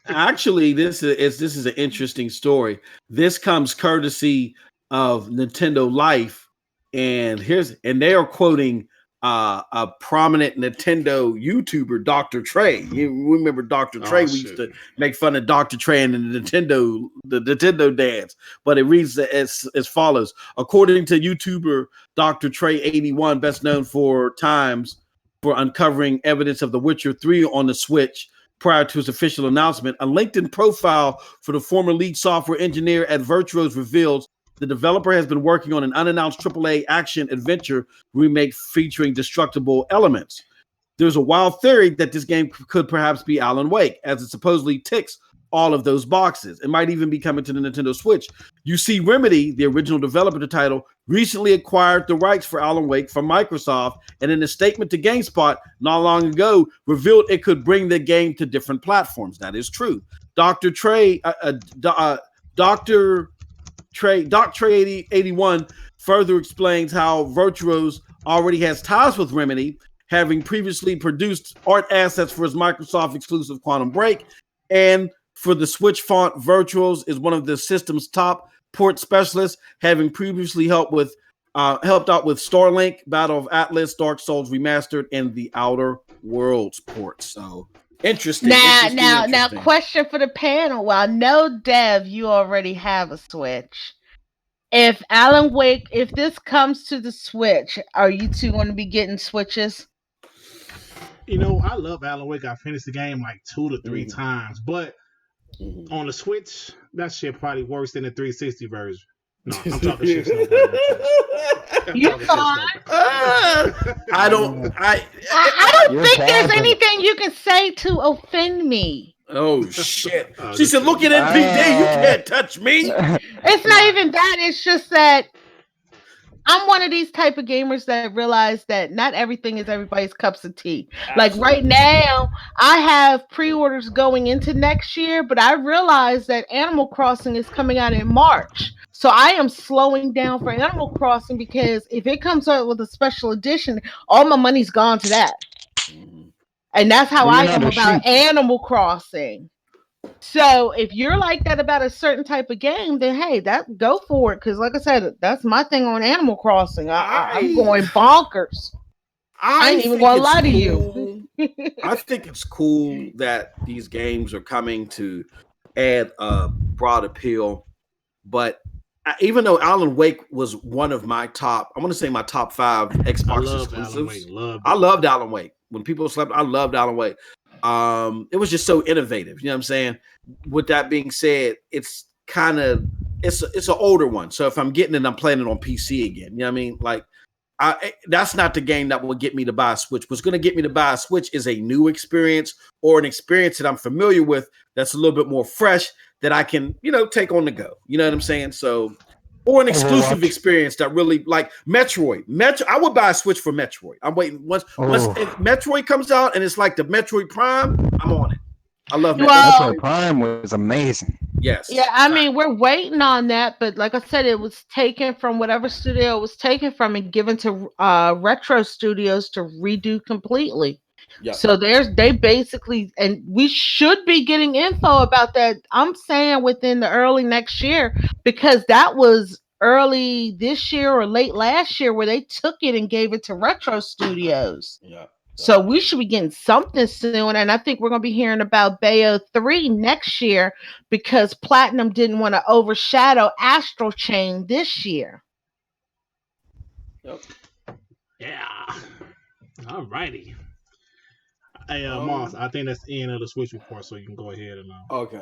Actually, this is an interesting story. This comes courtesy of Nintendo Life, and they are quoting a prominent Nintendo YouTuber, Dr. Trey. You remember Dr. Trey? We used to make fun of Dr. Trey and the Nintendo dance. But it reads as follows: according to YouTuber Dr. Trey 81, best known for uncovering evidence of The Witcher 3 on the Switch. Prior to his official announcement, a LinkedIn profile for the former lead software engineer at Virtuos reveals the developer has been working on an unannounced AAA action adventure remake featuring destructible elements. There's a wild theory that this game could perhaps be Alan Wake, as it supposedly ticks all of those boxes. It might even be coming to the Nintendo Switch. You see, Remedy, the original developer of the title, recently acquired the rights for Alan Wake from Microsoft, and in a statement to GameSpot not long ago, revealed it could bring the game to different platforms. That is true. Dr. Trey 81 further explains how Virtuos already has ties with Remedy, having previously produced art assets for his Microsoft exclusive Quantum Break. And for the Switch font, Virtuos is one of the system's top port specialists, having previously helped out with Starlink, Battle of Atlas, Dark Souls Remastered, and the Outer Worlds port. So interesting. Now, question for the panel. Well, I know, Dev, you already have a Switch. If Alan Wake, if this comes to the Switch, are you two going to be getting Switches? You know, I love Alan Wake. I finished the game like 2 to 3 times, but on the Switch, that shit probably worse than the 360 version. No, I'm talking shit. You fine. I don't You're think there's anything you can say to offend me. Oh shit! She said, "Look at NPD. You can't touch me." It's not even that. It's just that I'm one of these type of gamers that realize that not everything is everybody's cups of tea. Absolutely. Like right now, I have pre-orders going into next year, but I realize that Animal Crossing is coming out in March. So I am slowing down for Animal Crossing because if it comes out with a special edition, all my money's gone to that. And that's how I am about Animal Crossing. So if you're like that about a certain type of game, then hey, go for it. Because like I said, that's my thing on Animal Crossing. I'm going bonkers. I ain't even going to lie to you. I think it's cool that these games are coming to add a broad appeal. But even though Alan Wake was one of my top, I want to say my top 5 Xbox exclusives. I loved Alan Wake. When people slept, I loved Alan Wake. It was just so innovative. You know what I'm saying? With that being said, it's kind of it's an older one. So if I'm getting it, I'm playing it on PC again. You know what I mean? Like that's not the game that will get me to buy a Switch. What's going to get me to buy a Switch is a new experience or an experience that I'm familiar with that's a little bit more fresh that I can, take on the go. You know what I'm saying? So, or an exclusive experience that really, like Metroid. I would buy a Switch for Metroid. I'm waiting once Metroid comes out and it's like the Metroid Prime. I'm on it. I love Metroid. Metroid Prime was amazing. Yes. Yeah, I mean, we're waiting on that, but like I said, it was taken from whatever studio it was taken from and given to Retro Studios to redo completely. Yep. So they basically, and we should be getting info about that. I'm saying within the early next year, because that was early this year or late last year where they took it and gave it to Retro Studios. Yeah. So we should be getting something soon. And I think we're going to be hearing about Bayo 3 next year because Platinum didn't want to overshadow Astral Chain this year. Yep. Yeah. All righty. Hey, Moss, I think that's the end of the Switch report, so you can go ahead and. Okay.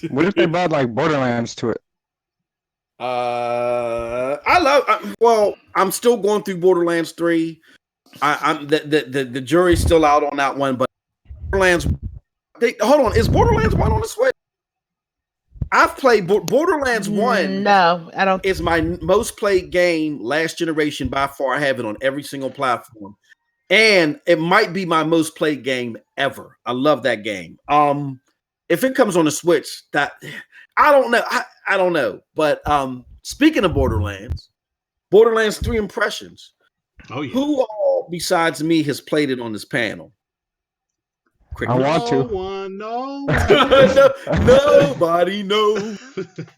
What if they brought like Borderlands to it? I'm still going through Borderlands 3. I'm the jury's still out on that one, but Borderlands. Hold on, is Borderlands 1 on the Switch? I've played Borderlands 1. No, I don't. It's my most played game last generation by far. I have it on every single platform. And it might be my most played game ever. I love that game. If it comes on the Switch, that I don't know. I don't know. But speaking of Borderlands 3 impressions. Oh yeah. Who all besides me has played it on this panel? I want to. One, no. Nobody knows.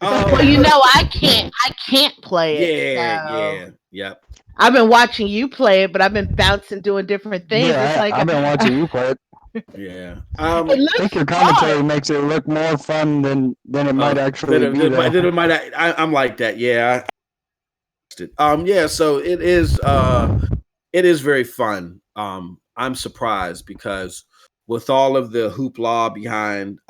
Well, I can't play it. Yep. I've been watching you play it, but I've been bouncing, doing different things. Yeah, I've been watching you play it. Yeah. I think your commentary makes it look more fun than it might actually be. I'm like that. Yeah. Yeah. So it is very fun. I'm surprised because with all of the hoopla behind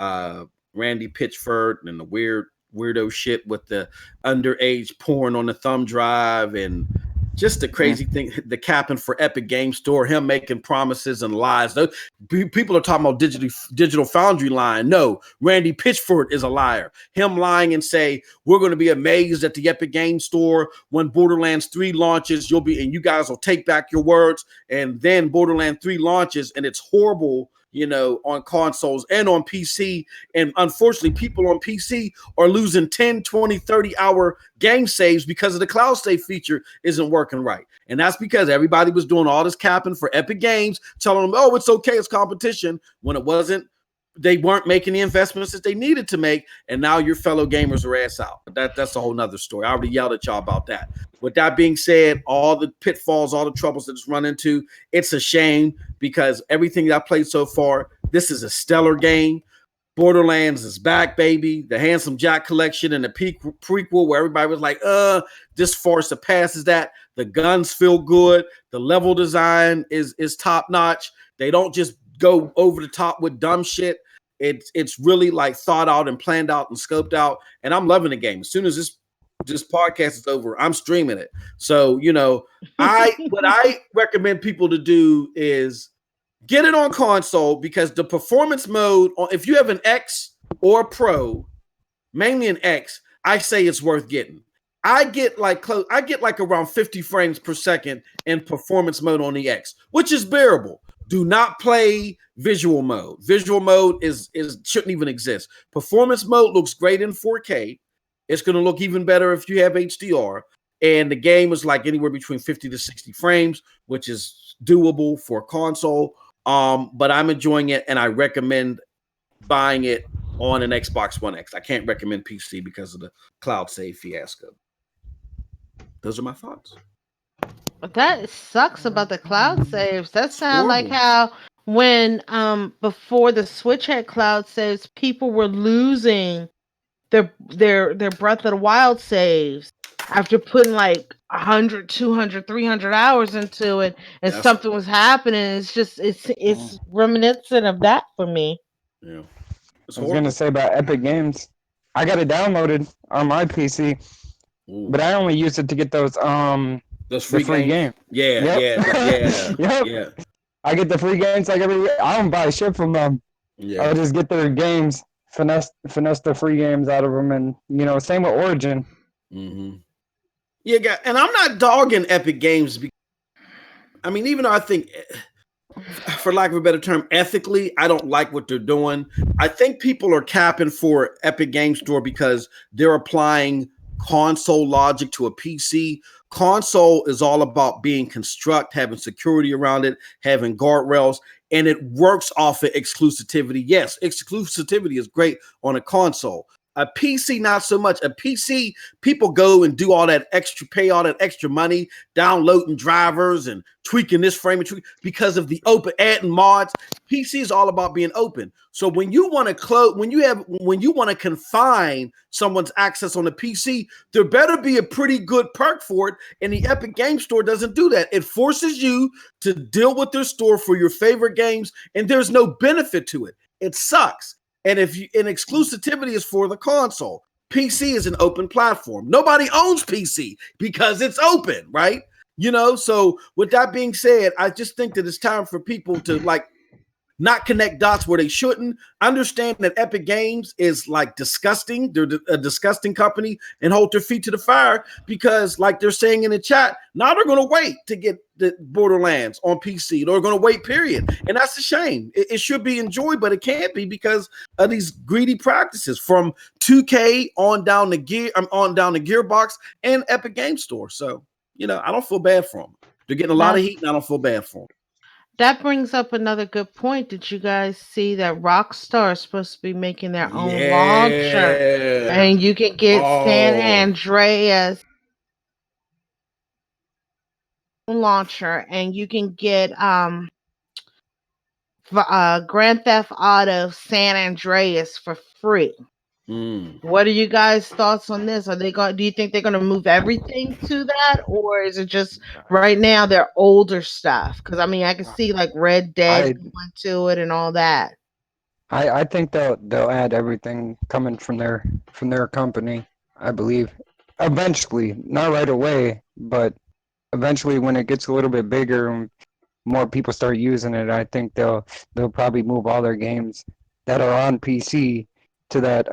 Randy Pitchford and the weirdo shit with the underage porn on the thumb drive and just the crazy thing, the captain for Epic Game Store, him making promises and lies. Those people are talking about Digital Foundry lying. No, Randy Pitchford is a liar. Him lying and say, we're going to be amazed at the Epic Game Store when Borderlands 3 launches. And you guys will take back your words. And then Borderlands 3 launches and it's horrible on consoles and on PC. And unfortunately, people on PC are losing 10, 20, 30-hour game saves because of the cloud save feature isn't working right. And that's because everybody was doing all this capping for Epic Games, telling them, oh, it's okay, it's competition, when it wasn't. They weren't making the investments that they needed to make, and now your fellow gamers are ass out. But that's a whole nother story. I already yelled at y'all about that. With that being said, all the pitfalls, all the troubles that it's run into, it's a shame because everything that I played so far, this is a stellar game. Borderlands is back, baby. The Handsome Jack collection and the prequel where everybody was like, this far surpasses that. The guns feel good. The level design is top notch. They don't just go over the top with dumb shit. It's really like thought out and planned out and scoped out. And I'm loving the game. As soon as this podcast is over, I'm streaming it. So, what I recommend people to do is get it on console, because the performance mode, if you have an X or a Pro, mainly an X, I say it's worth getting. I get like around 50 frames per second in performance mode on the X, which is bearable. Do not play visual mode. Visual mode is shouldn't even exist. Performance mode looks great in 4K. It's going to look even better if you have HDR. And the game is like anywhere between 50 to 60 frames, which is doable for a console. But I'm enjoying it, and I recommend buying it on an Xbox One X. I can't recommend PC because of the cloud save fiasco. Those are my thoughts. That sucks about the cloud saves. That sounds like how when before the Switch had cloud saves, people were losing their Breath of the Wild saves after putting like 100, 200, 300 hours into it, and something was happening. It's reminiscent of that for me. Yeah. I was gonna say about Epic Games. I got it downloaded on my PC, but I only use it to get those free games. Yeah. Yep. I get the free games like every week. I don't buy shit from them. Yeah. I'll just get their games, finesse the free games out of them, and same with Origin. Mm-hmm. Yeah, and I'm not dogging Epic Games. Even though I think, for lack of a better term, ethically, I don't like what they're doing. I think people are capping for Epic Game Store because they're applying console logic to a PC. Console is all about being having security around it, having guardrails, and it works off of exclusivity. Yes, exclusivity is great on a console. A PC, not so much. A PC, people go and do all that extra, pay all that extra money, downloading drivers and tweaking this frame because of the open, adding mods. PC is all about being open. So when you want to when you want to confine someone's access on the PC, there better be a pretty good perk for it. And the Epic Game Store doesn't do that. It forces you to deal with their store for your favorite games, and there's no benefit to it. It sucks. And exclusivity is for the console. PC is an open platform. Nobody owns PC because it's open, right? So with that being said, I just think that it's time for people to not connect dots where they shouldn't. Understand that Epic Games is disgusting. They're a disgusting company, and hold their feet to the fire because, like they're saying in the chat, now they're going to wait to get the Borderlands on PC. They're going to wait, period. And that's a shame. It should be enjoyed, but it can't be because of these greedy practices from 2K on down the Gearbox and Epic Game Store. So, I don't feel bad for them. They're getting a lot of heat, and I don't feel bad for them. That brings up another good point. Did you guys see that Rockstar is supposed to be making their own launcher? And you can get San Andreas launcher, and you can get Grand Theft Auto San Andreas for free. What are you guys' thoughts on this? Do you think they're going to move everything to that, or is it just right now their older stuff? Because I can see Red Dead going to it and all that. I think they'll add everything coming from their company. I believe eventually, not right away, but eventually when it gets a little bit bigger and more people start using it, I think they'll probably move all their games that are on PC to that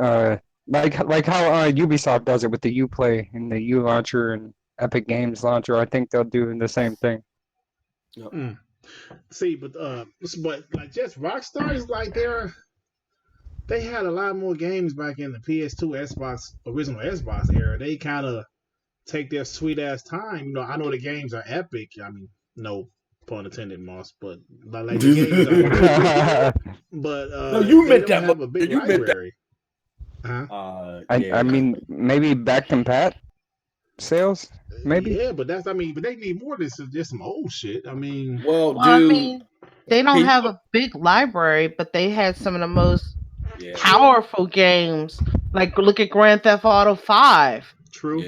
like how Ubisoft does it with the Uplay and the U launcher and Epic Games launcher. I think they'll do the same thing. Yep. See, but like just Rockstar is like they had a lot more games back in the PS2, Xbox, original Xbox era. They kind of take their sweet ass time. You know, I know the games are epic. I mean, no pun intended, Moss, but like the games are great. But No, you they meant don't that. have a big You meant that. library. Huh? I mean, maybe back compat sales, maybe. Yeah, but but they need more than just some old shit. I mean, well, Well, I dude, mean, they don't have a big library, but they had some of the most powerful games. Like, look at Grand Theft Auto 5. true.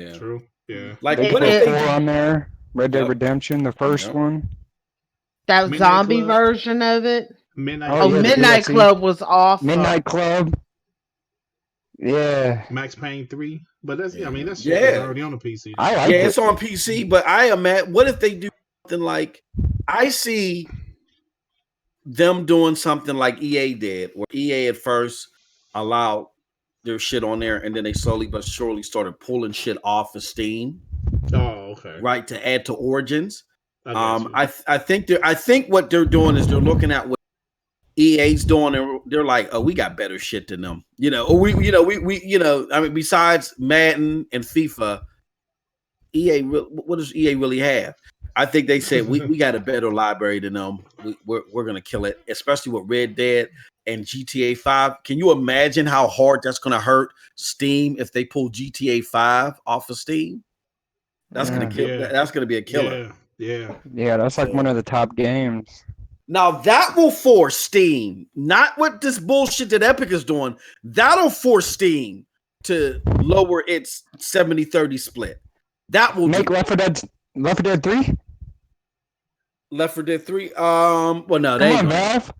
Yeah. Like, They what put if they 4 did? on there. Red Dead Yep. Redemption, the first one. That Midnight zombie Club. version of it. Midnight Oh, Oh, yeah, Club. the Midnight DLC. Club was awesome. Midnight Club. Yeah. Max Payne 3. But that's I mean that shit Yeah. was already on the PC. I like Yeah, it. it's on PC, but I am at. What if they do something like? I see them doing something like EA did, where EA at first allowed their shit on there, and then they slowly but surely started pulling shit off of Steam, Oh, okay. right, to add to Origins. I got you. I think what they're doing is they're looking at what EA's doing, and they're like, oh, we got better shit than them, you know. Or we I mean, besides Madden and FIFA, EA, what does EA really have? I think they said we got a better library than them. We're gonna kill it, especially with Red Dead and GTA 5. Can you imagine how hard that's gonna hurt Steam if they pull GTA 5 off of Steam? That's gonna kill. Yeah. That's gonna be a killer. Yeah. Yeah, that's like one of the top games. Now that will force Steam, not what this bullshit that Epic is doing. That'll force Steam to lower its 70-30 split. That will Make Left 4 Dead 3? Left 4 Dead 3. Well, no, they Come on, ain't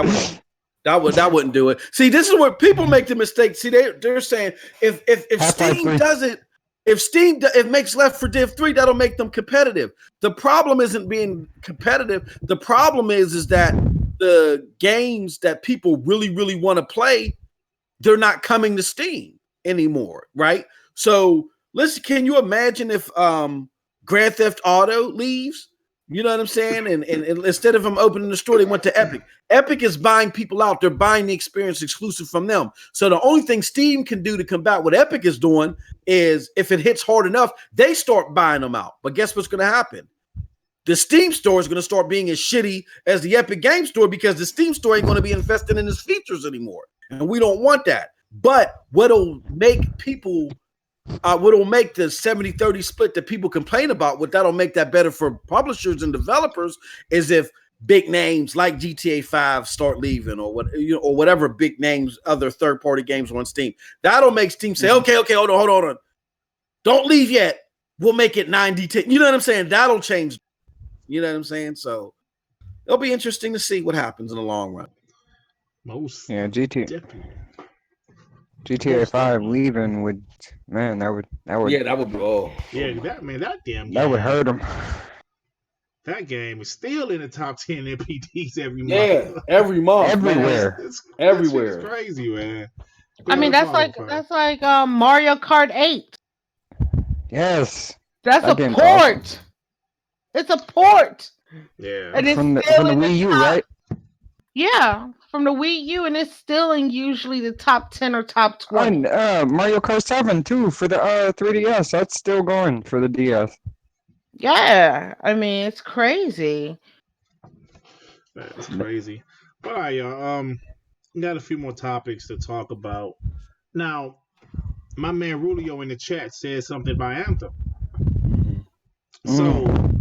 Valve. that wouldn't do it. See, this is where people make the mistake. See, they're saying if Half-Life Steam 3. does it, if makes Left 4 Dead 3, that'll make them competitive. The problem isn't being competitive. The problem is that the games that people really, really want to play, they're not coming to Steam anymore, right? So listen, can you imagine if Grand Theft Auto leaves? You know what I'm saying? And instead of them opening the store, they went to Epic. Epic is buying people out. They're buying the experience exclusive from them. So the only thing Steam can do to combat what Epic is doing is if it hits hard enough, they start buying them out. But guess what's going to happen? The Steam store is going to start being as shitty as the Epic Game Store because the Steam store ain't going to be investing in its features anymore. And we don't want that. But what'll make people... what'll make the 70-30 split that people complain about, what that'll make that better for publishers and developers is if big names like GTA 5 start leaving or or whatever big names, other third-party games on Steam. That'll make Steam say, okay, hold on. Don't leave yet. We'll make it 90-10. You know what I'm saying? That'll change. You know what I'm saying? So it'll be interesting to see what happens in the long run. Yeah, GTA Definitely. 5 leaving would, man, that would Yeah, that would be that damn game. that would hurt them. That game is still in the top 10 MPDs every month. Yeah, every month. Everywhere. Everywhere. It's crazy, man. I mean, that's like Mario Kart 8. Yes. That's That a game's port. awesome. It's a port. Yeah. And it's From the still in Wii U, top, right? Yeah, from the Wii U, and it's still in usually the top 10 or top 20. And Mario Kart 7 too for the 3DS. That's still going for the DS. Yeah, I mean, it's crazy. That's crazy. All right, y'all. We got a few more topics to talk about. Now, my man Rulio in the chat said something about Anthem. So,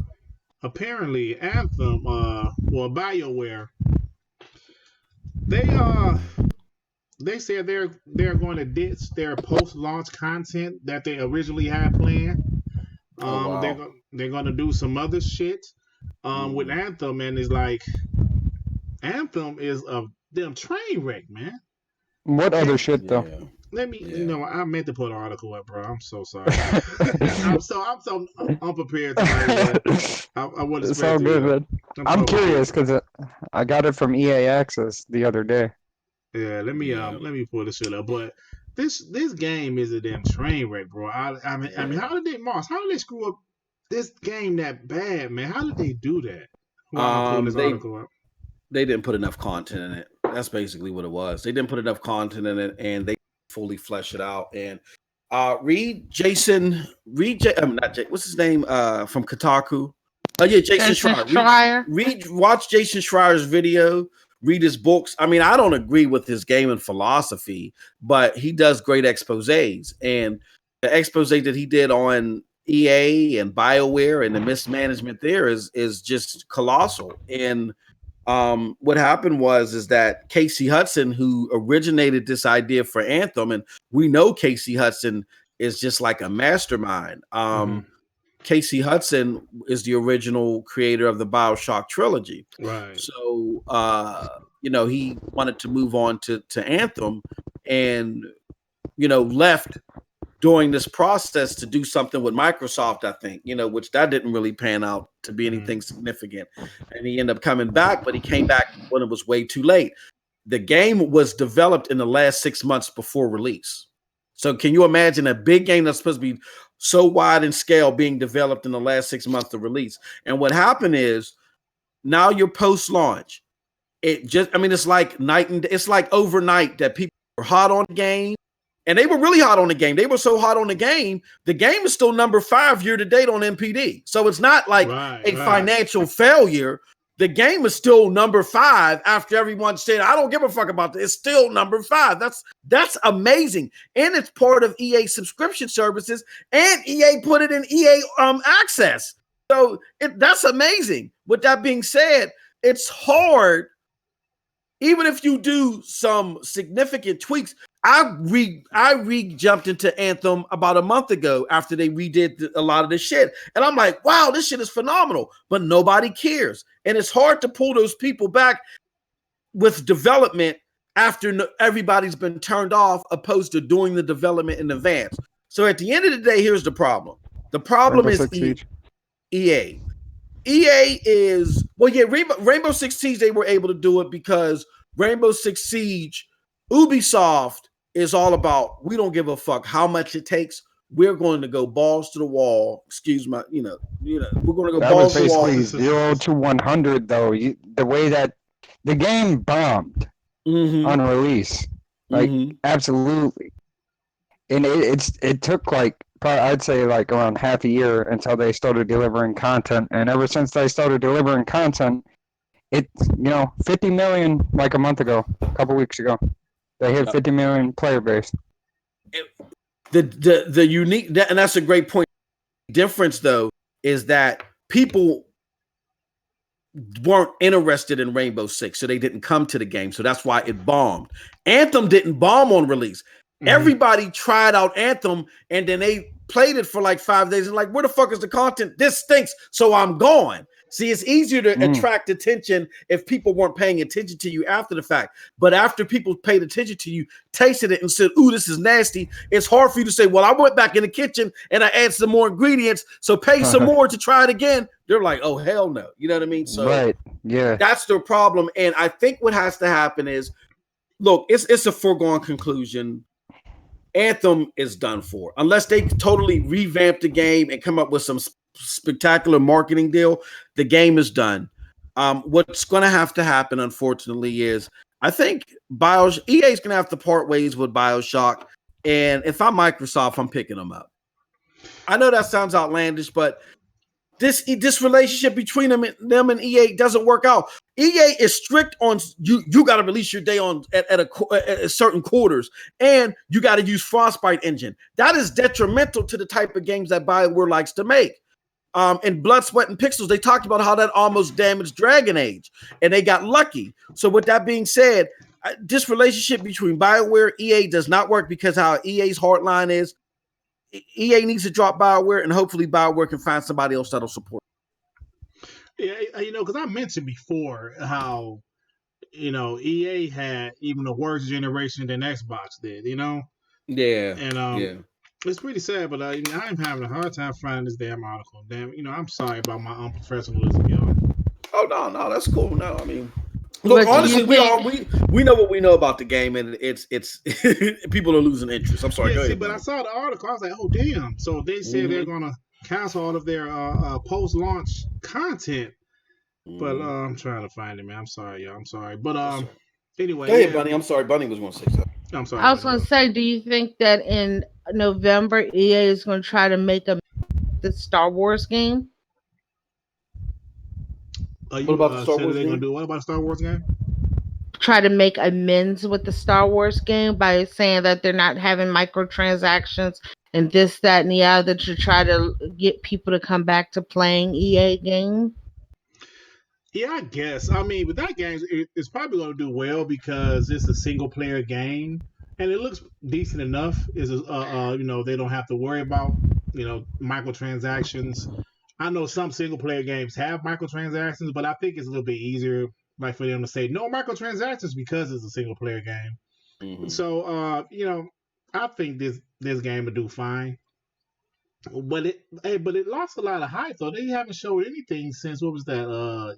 apparently, Anthem, BioWare, they said they're going to ditch their post-launch content that they originally had planned. Wow. They're going to do some other shit with Anthem, and it's like Anthem is a damn train wreck, man. What other shit though? Let me, I meant to put an article up, bro. I'm so sorry. I'm so unprepared tonight. I wasn't. It's all good, man. I'm curious because I got it from EA Access the other day. Yeah, let me pull this shit up. But this game is a damn train wreck, bro. I mean, how did they screw up this game that bad, man? How did they do that? While I'm pulling this article up. They didn't put enough content in it. That's basically what it was. They didn't put enough content in it, and they fully flesh it out. And not what's his name from Kotaku? Oh yeah, Jason Schreier. Watch Jason Schreier's video. Read his books. I mean, I don't agree with his game and philosophy, but he does great exposés. And the expose that he did on EA and BioWare and the mismanagement there is just colossal. And what happened is that Casey Hudson, who originated this idea for Anthem, and we know Casey Hudson is just like a mastermind. Casey Hudson is the original creator of the BioShock trilogy. Right. So, he wanted to move on to Anthem and, left during this process to do something with Microsoft, I think, which that didn't really pan out to be anything significant. And he ended up coming back, but he came back when it was way too late. The game was developed in the last 6 months before release. So can you imagine a big game that's supposed to be so wide in scale being developed in the last 6 months of release? And what happened is now you're post-launch. It's like night and it's like overnight that people were hot on the game. And they were really hot on the game. They were so hot on the game is still number 5 year to date on NPD. So it's not like financial failure. The game is still number 5 after everyone said, I don't give a fuck about this. It's still number 5. That's amazing. And it's part of EA subscription services, and EA put it in EA access. So that's amazing. With that being said, it's hard. Even if you do some significant tweaks, I jumped into Anthem about a month ago after they redid a lot of this shit. And I'm like, wow, this shit is phenomenal, but nobody cares. And it's hard to pull those people back with development after everybody's been turned off, opposed to doing the development in advance. So at the end of the day, here's the problem. The problem is EA. EA is, Rainbow Six Siege, they were able to do it because Rainbow Six Siege, Ubisoft is all about, we don't give a fuck how much it takes. We're going to go balls to the wall. Excuse my, we're going to go balls to the wall. That was basically 0 to 100, though. The way that the game bombed on release, absolutely. And it took I'd say around half a year until they started delivering content. And ever since they started delivering content, it's 50 million a month ago, a couple weeks ago. They hit 50 million player base. The unique, and that's a great point. Difference though is that people weren't interested in Rainbow Six, so they didn't come to the game. So that's why it bombed. Anthem didn't bomb on release. Everybody tried out Anthem, and then they played it for 5 days and where the fuck is the content? This stinks, so I'm gone. See, it's easier to attract attention if people weren't paying attention to you after the fact. But after people paid attention to you, tasted it, and said, ooh, this is nasty, it's hard for you to say, well, I went back in the kitchen and I added some more ingredients, so pay some more to try it again. They're like, oh, hell no. You know what I mean? So that's the problem. And I think what has to happen is, look, it's a foregone conclusion. Anthem is done for. Unless they totally revamp the game and come up with some spectacular marketing deal, the game is done. What's going to have to happen, unfortunately, is I think EA is going to have to part ways with BioShock. And if I'm Microsoft, I'm picking them up. I know that sounds outlandish, but this relationship between them and EA doesn't work out. EA is strict on you got to release your day on at certain quarters, and you got to use Frostbite engine. That is detrimental to the type of games that BioWare likes to make. In Blood, Sweat, and Pixels, they talked about how that almost damaged Dragon Age, and they got lucky. So with that being said, this relationship between BioWare and EA does not work because how EA's hardline is, EA needs to drop BioWare, and hopefully BioWare can find somebody else that'll support. Yeah, because I mentioned before how, EA had even a worse generation than Xbox did, Yeah. And it's pretty sad, but I'm having a hard time finding this damn article. Damn, I'm sorry about my unprofessionalism, y'all. Oh no, that's cool. No, I mean, look, honestly, we know what we know about the game, and it's people are losing interest. I'm sorry. Yeah, go ahead, but I saw the article. I was like, oh damn. So they said they're gonna cancel all of their post-launch content. But I'm trying to find it, man. I'm sorry, y'all. I'm sorry. But anyway, Go ahead, Bunny. I'm sorry. Bunny was going to say something. I'm sorry. I was Bunny. going to say, do you think that in November EA is going to try to make the Star Wars game? What about the Star said Wars they're game? gonna do? What about the Star Wars game? Try to make amends with the Star Wars game by saying that they're not having microtransactions and this, that, and the other to try to get people to come back to playing EA game. Yeah, I guess. I mean, with that game, it's probably going to do well because it's a single player game and it looks decent enough. Is they don't have to worry about microtransactions. I know some single player games have microtransactions, but I think it's a little bit easier, like for them to say no microtransactions because it's a single player game. Mm-hmm. So, I think this game will do fine. But it lost a lot of hype though. They haven't showed anything since what was that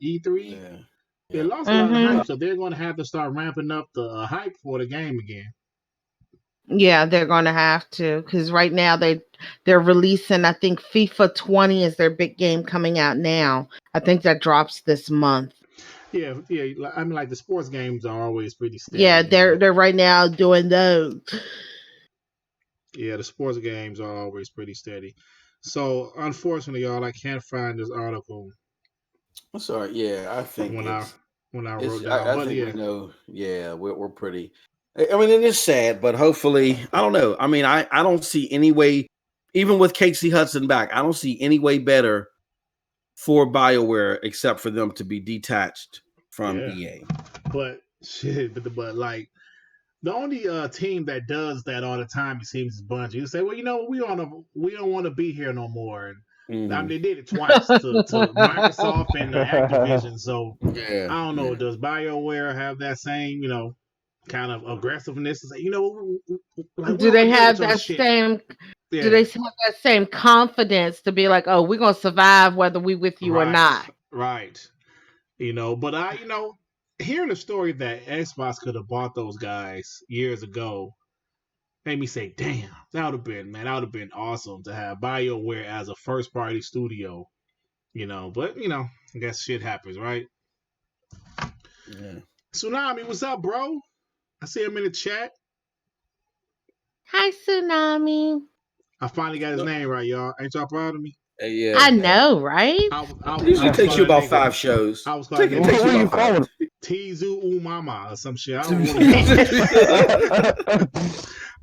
E3? Yeah. It lost a lot of hype, so they're going to have to start ramping up the hype for the game again. Yeah, they're going to have to because right now they're releasing. I think FIFA 20 is their big game coming out now. I think that drops this month. Yeah. I mean, like the sports games are always pretty steady. Yeah, they're right now doing those. Yeah, the sports games are always pretty steady. So unfortunately, y'all, I can't find this article. I'm sorry. Yeah, I think when I wrote down, I think we know. Yeah, we're pretty. I mean, it is sad, but hopefully, I don't know. I mean, I don't see any way, even with Casey Hudson back, I don't see any way better for BioWare except for them to be detached from EA. But shit, but like the only team that does that all the time, it seems, is Bungie. You say, well, we don't want to be here no more. And I mean, they did it twice to Microsoft and Activision. So I don't know. Does BioWare have that same, kind of aggressiveness to say, like, do they have that same? Yeah. Do they have that same confidence to be like, oh, we're gonna survive whether we with you or not? Right. But hearing the story that Xbox could have bought those guys years ago made me say, damn, that would have been awesome to have BioWare as a first party studio. But I guess shit happens, right? Yeah. Tsunami, what's up, bro? I see him in the chat. Hi, Tsunami. I finally got his name right, y'all. Ain't y'all proud of me? Yeah, I know, right? It usually takes you about 5 shows. I was calling him Tizu Umama or some shit. I don't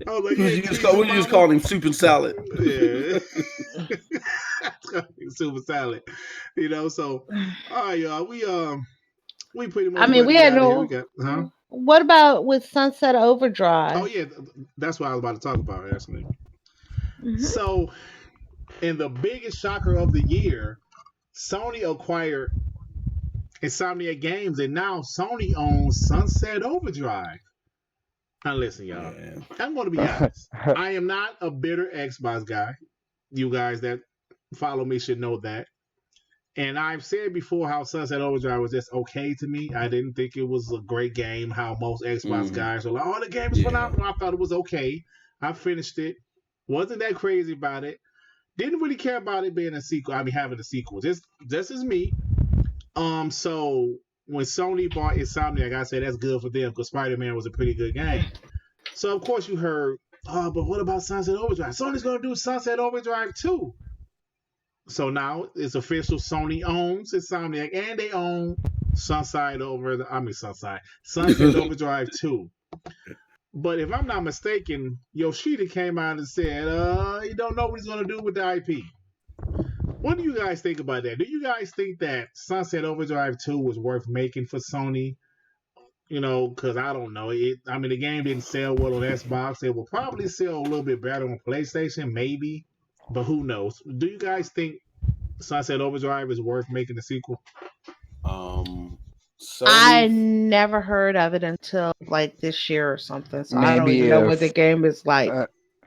know. What you just call him soup and salad? Yeah. Soup and salad. So all right, y'all. We pretty much. I mean, we had no. What about with Sunset Overdrive? Oh yeah, that's what I was about to talk about actually. Mm-hmm. So, in the biggest shocker of the year, Sony acquired Insomniac Games, and now Sony owns Sunset Overdrive. Now listen, y'all. Yeah. I'm going to be honest. I am not a bitter Xbox guy. You guys that follow me should know that. And I've said before how Sunset Overdrive was just okay to me. I didn't think it was a great game. How most Xbox guys are like, "Oh, the game is phenomenal." I thought it was okay. I finished it. Wasn't that crazy about it. Didn't really care about it being a sequel. I mean, having a sequel. Just as me. So when Sony bought Insomniac, I said that's good for them because Spider-Man was a pretty good game. So of course you heard, oh, but what about Sunset Overdrive? Sony's gonna do Sunset Overdrive 2. So now it's official. Sony owns Insomniac and they own Sunset Overdrive 2. But if I'm not mistaken, Yoshida came out and said, he don't know what he's gonna do with the IP. What do you guys think about that? Do you guys think that Sunset Overdrive 2 was worth making for Sony? Because I don't know. The game didn't sell well on Xbox. It will probably sell a little bit better on PlayStation, maybe. But who knows? Do you guys think Sunset Overdrive is worth making a sequel? I never heard of it until like this year or something. So maybe I don't even know what the game is like.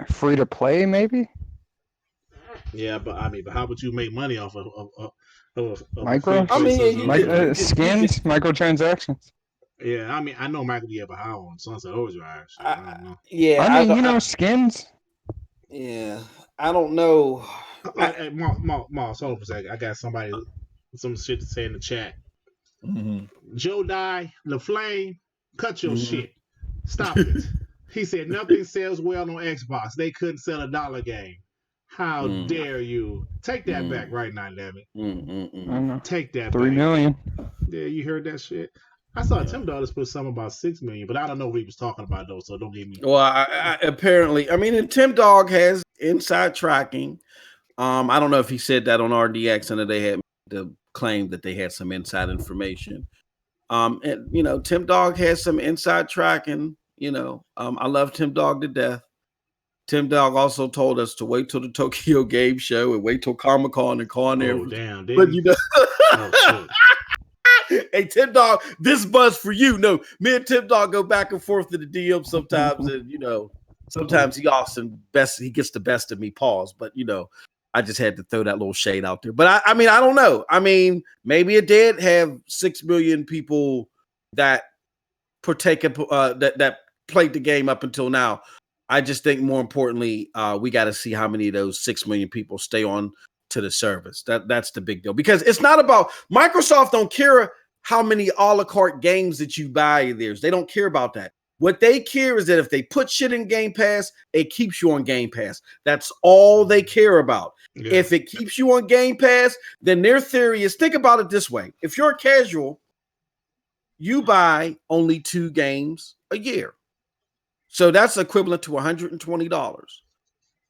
Free to play, maybe? Yeah, but how would you make money off of micro? Skins, microtransactions. Yeah, I know Michael be but how on Sunset Overdrive? So I don't know. Yeah, skins. Yeah, I don't know. Moss, hold on for a second. I got some shit to say in the chat. Joe Die, LaFlame, cut your shit. Stop it. He said nothing sells well on Xbox. They couldn't sell $1 game. How dare you? Take that back right now, damn it. Take that 3 back. million. Yeah, you heard that shit? I saw Tim Dollars put something about 6 million, but I don't know what he was talking about though, so don't get me. Well, apparently, I mean, and Tim Dog has inside tracking. I don't know if he said that on RDX and that they had the claim that they had some inside information. And you know, Tim Dog has some inside tracking. You know, I love Tim Dog to death. Tim Dog also told us to wait till the Tokyo Game Show and wait till Comic-Con and call there. Oh damn! But you know, hey Tim Dog, this buzz for you. No, me and Tim Dog go back and forth to the DM sometimes, and you know, sometimes he gets the best of me. Pause, but you know, I just had to throw that little shade out there. But I mean, I don't know. I mean, maybe it did have 6 million people that that played the game up until now. I just think more importantly, we got to see how many of those 6 million people stay on to the service. That's the big deal, because it's not about Microsoft. Don't care how many a la carte games that you buy. They don't care about that. What they care is that if they put shit in Game Pass, it keeps you on Game Pass. That's all they care about. Yeah. If it keeps you on Game Pass, then their theory is, think about it this way. If you're a casual, you buy only 2 games a year. So that's equivalent to $120.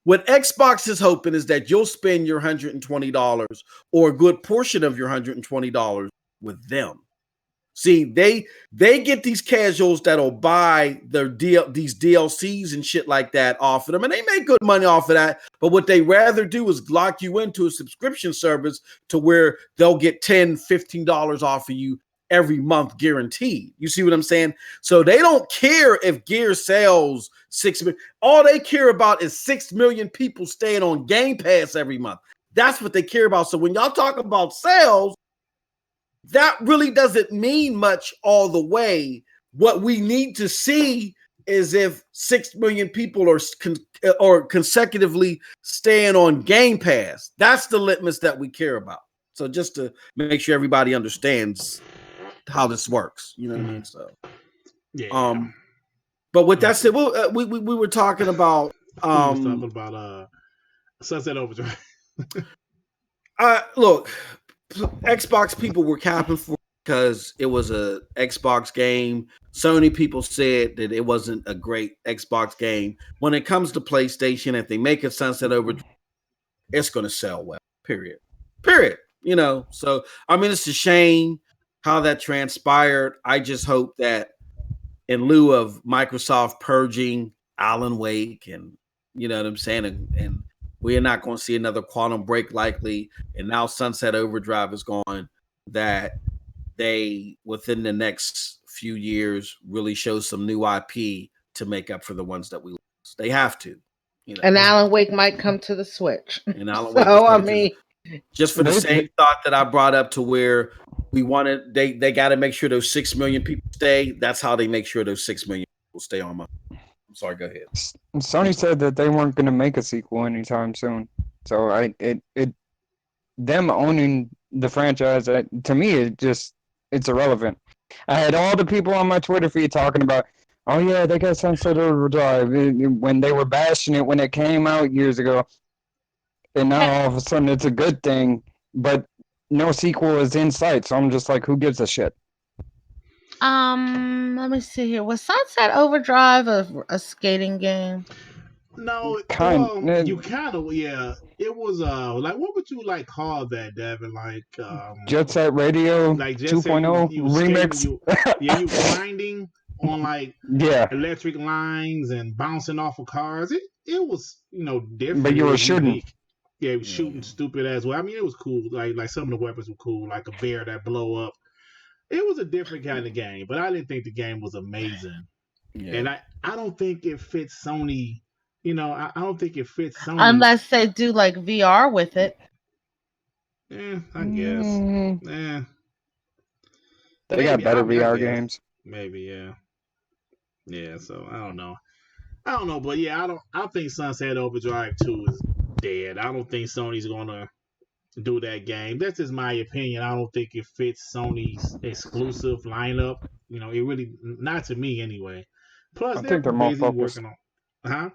What Xbox is hoping is that you'll spend your $120 or a good portion of your $120 with them. See, they get these casuals that'll buy these DLCs and shit like that off of them, and they make good money off of that. But what they rather do is lock you into a subscription service to where they'll get $10, $15 off of you every month guaranteed. You see what I'm saying? So they don't care if Gear sells 6 million. All they care about is 6 million people staying on Game Pass every month. That's what they care about. So when y'all talk about sales, that really doesn't mean much all the way. What we need to see is if 6 million people are consecutively staying on Game Pass. That's the litmus that we care about. So just to make sure everybody understands how this works, you know what I mean? So, yeah. But with that said, we were talking about Sunset Overdrive. Look, Xbox people were capping for because it was a Xbox game. Sony people said that it wasn't a great Xbox game. When it comes to PlayStation, if they make it Sunset Overdrive, it's going to sell well. Period. You know, so I mean, it's a shame how that transpired. I just hope that in lieu of Microsoft purging Alan Wake and, you know what I'm saying, and we are not going to see another Quantum Break likely, and now Sunset Overdrive is gone, that they, within the next few years, really show some new IP to make up for the ones that we lost. They have to. You know? And Alan Wake might come to the Switch. And Alan Wake so, I mean, just for the same thought that I brought up to where we wanted, they got to make sure those 6 million people stay. That's how they make sure those 6 million people stay on my. I'm sorry, go ahead. Sony said that they weren't going to make a sequel anytime soon. So them owning the franchise, to me, it's irrelevant. I had all the people on my Twitter feed talking about, oh yeah, they got Sunset Overdrive when they were bashing it when it came out years ago. And now all of a sudden it's a good thing, but no sequel is in sight. So I'm just like, who gives a shit? Let me see here. Was Sunset Overdrive a skating game? No, you kind of, yeah. It was like, what would you like call that, Devin? Like Jet Set Radio, like 2.0 remix. You grinding on like electric lines and bouncing off of cars. It was, you know, different. But you were shooting. Unique. Yeah, it was shooting stupid as well. I mean, it was cool. Like some of the weapons were cool, like a bear that blow up. It was a different kind of game, but I didn't think the game was amazing. Yeah. And I don't think it fits Sony. You know, I don't think it fits Sony. Unless they do like VR with it. Yeah, I guess. Yeah. They got better VR games. Maybe, yeah. Yeah, so I don't know, but yeah, I think Sunset Overdrive 2 is dead. I don't think Sony's gonna do that game. That's just my opinion. I don't think it fits Sony's exclusive lineup. It really not to me anyway. Plus, I they're think they're more busy focused. working on, huh?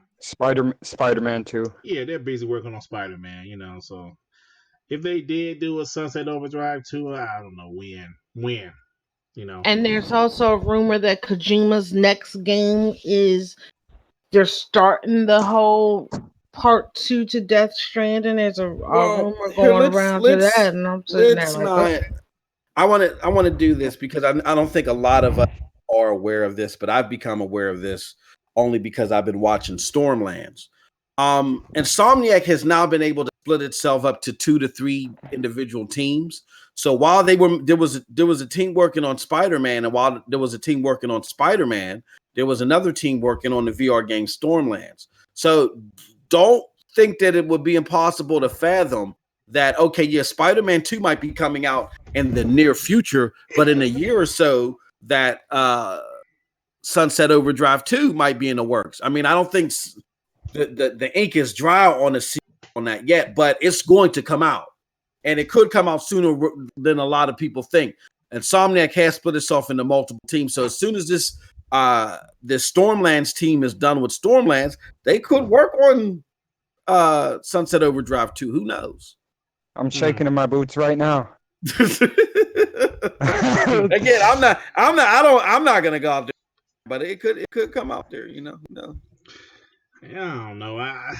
Spider-Man too. Yeah, they're busy working on Spider-Man. So if they did do a Sunset Overdrive 2, I don't know when. And there's also a rumor that Kojima's next game is they're starting the whole part 2 to Death Stranding. There's a Well, rumor here going around to that, and I'm sitting there let's like, not. okay. I want to do this because I don't think a lot of us are aware of this, but I've become aware of this only because I've been watching Stormlands. Insomniac has now been able to split itself up to 2 to 3 individual teams. So while there was a team working on Spider-Man, and while there was a team working on Spider-Man, there was another team working on the VR game Stormlands. So don't think that it would be impossible to fathom that, okay, yeah, Spider-Man 2 might be coming out in the near future, but in a year or so that Sunset Overdrive 2 might be in the works. I mean, I don't think the ink is dry on that yet, but it's going to come out. And it could come out sooner than a lot of people think. Insomniac has split itself into multiple teams. So as soon as this Stormlands team is done with Stormlands, they could work on Sunset Overdrive 2. Who knows? I'm shaking in my boots right now. Again, I'm not gonna go out there, but it could come out there, Yeah, I don't know. I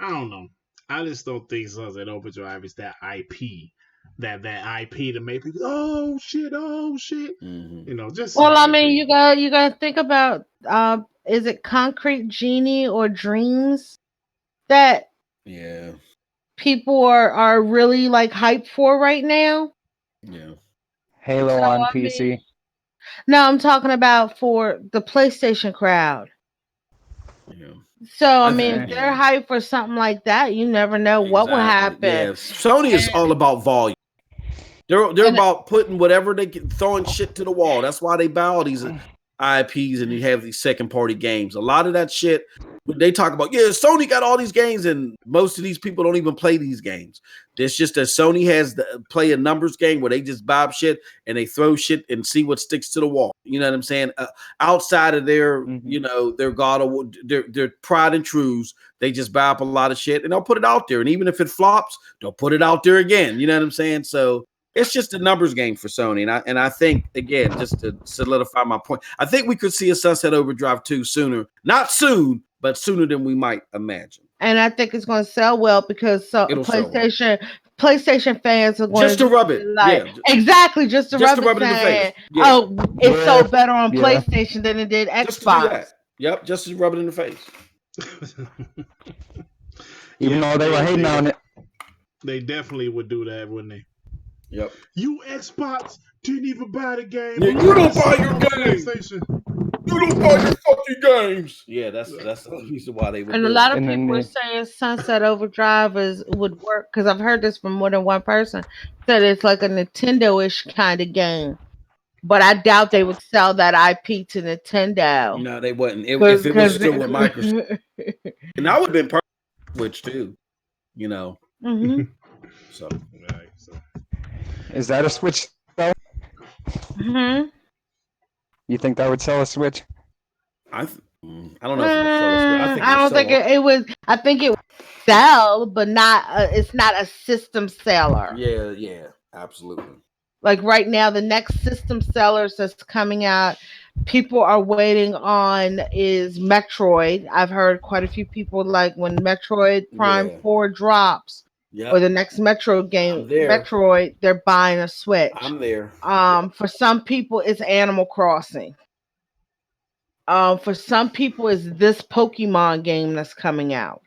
don't know. I just don't think Sunset Overdrive is that IP. That IP to make people oh shit. Just Well, I mean, you gotta think about is it Concrete Genie or Dreams that yeah. people are really like hyped for right now? Yeah. Halo So, on I PC. mean, no, I'm talking about for the PlayStation crowd. Yeah. So, I mean, think- if they're hyped for something like that, you never know what will happen. Yeah. Sony is all about volume. They're about putting whatever they get, throwing shit to the wall. That's why they buy all these IPs and you have these second party games. A lot of that shit they talk about, yeah, Sony got all these games, and most of these people don't even play these games. It's just that Sony has play a numbers game where they just buy up shit and they throw shit and see what sticks to the wall. You know what I'm saying? Outside of their, their God of their pride and truths, they just buy up a lot of shit and they'll put it out there. And even if it flops, they'll put it out there again. You know what I'm saying? So it's just a numbers game for Sony. And I think, again, just to solidify my point, I think we could see a Sunset Overdrive 2 sooner. Not soon, but sooner than we might imagine. And I think it's going to sell well because PlayStation fans are going just to rub it, exactly, just to rub it in the face. Yeah. Oh, it sold better on PlayStation than it did Xbox. Just to do that. Yep, just to rub it in the face. Even though they were hating on it, they definitely would do that, wouldn't they? Yep. You Xbox didn't even buy the game. Yeah, you don't buy your game. You don't buy your fucking games. Yeah, that's the reason why they would. And a lot of people are saying Sunset Overdrive would work because I've heard this from more than one person. That it's like a Nintendo-ish kind of game, but I doubt they would sell that IP to Nintendo. No, they wouldn't. If it was still with Microsoft, and that would have been perfect. Switch too, Mm-hmm. So. Is that a Switch though? Mm-hmm. You think that would sell a Switch? I don't know. If I don't think it would. I think it would sell, but not. It's not a system seller. Yeah, absolutely. Like right now, the next system sellers that's coming out, people are waiting on is Metroid. I've heard quite a few people like when Metroid Prime 4 drops. Yep. Or the next Metroid game, Metroid, they're buying a Switch. I'm there. For some people, it's Animal Crossing. For some people, it's this Pokemon game that's coming out.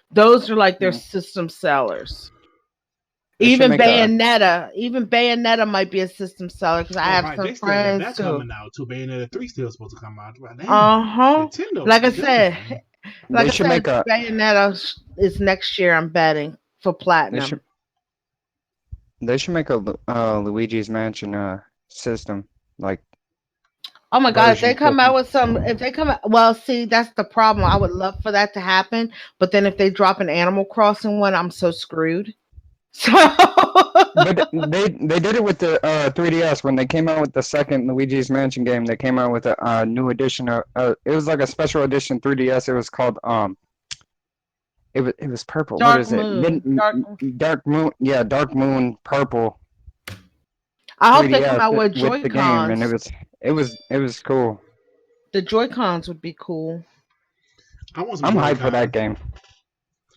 Those are like their system sellers. Even Bayonetta might be a system seller because I have some friends that's coming out too. Bayonetta 3 still supposed to come out. Nintendo. Like I said. Like I said, Bayonetta is next year. I'm betting for platinum. They should make a Luigi's Mansion system. Like, oh my god, if they come out, well, see, that's the problem. I would love for that to happen, but then if they drop an Animal Crossing one, I'm so screwed. So But they did it with the 3DS when they came out with the second Luigi's Mansion game. They came out with a new edition of it was like a special edition 3DS. It was called it was purple. What Dark is it? Moon. Dark Moon. Yeah, Dark Moon Purple I hope they come 3DS out with with the game, and Joy-Cons. it was cool. The Joy-Cons would be cool. I want some I'm hyped Joy-Cons. for that game.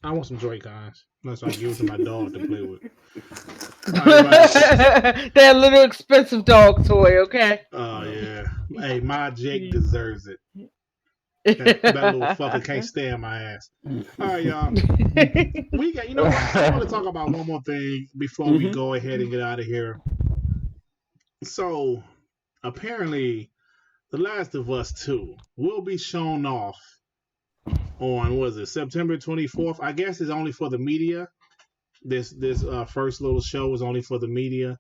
I want some Joy-Cons. That's why I give it to my dog to play with. They're a little expensive dog toy, okay? Oh yeah. Hey, my Jake deserves it. That little fucker can't stand my ass. All right, y'all. We got. You know what? I want to talk about one more thing before we go ahead and get out of here. So, apparently, The Last of Us 2 will be shown off on, what is it, September 24th? I guess it's only for the media. This first little show is only for the media.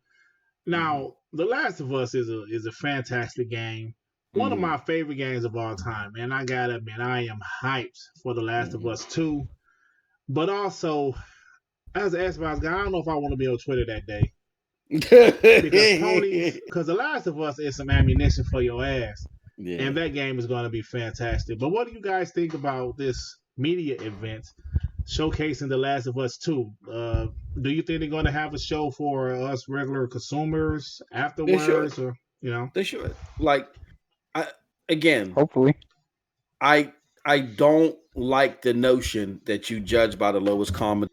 Now, The Last of Us is a fantastic game. One of my favorite games of all time, and I gotta admit, I am hyped for The Last of Us 2. But also, as an Xbox guy, I don't know if I want to be on Twitter that day. Because The Last of Us is some ammunition for your ass. Yeah. And that game is going to be fantastic. But what do you guys think about this media event showcasing The Last of Us 2? Do you think they're going to have a show for us regular consumers afterwards? Or, you know? They should. Hopefully. I don't like the notion that you judge by the lowest common.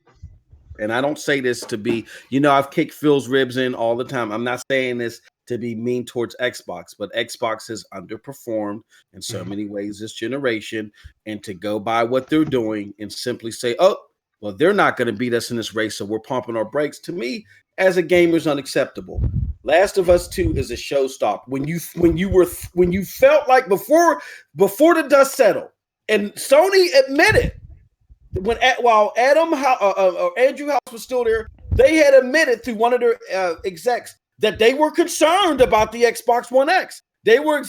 And I don't say this to be, I've kicked Phil's ribs in all the time. I'm not saying this to be mean towards Xbox, but Xbox has underperformed in so many ways this generation. And to go by what they're doing and simply say, oh, well, they're not going to beat us in this race, so we're pumping our brakes, to me, as a gamer, is unacceptable. Last of Us 2 is a showstopper. When you felt like before the dust settled, and Sony admitted, while Andrew House was still there, they had admitted through one of their execs that they were concerned about the Xbox One X. They were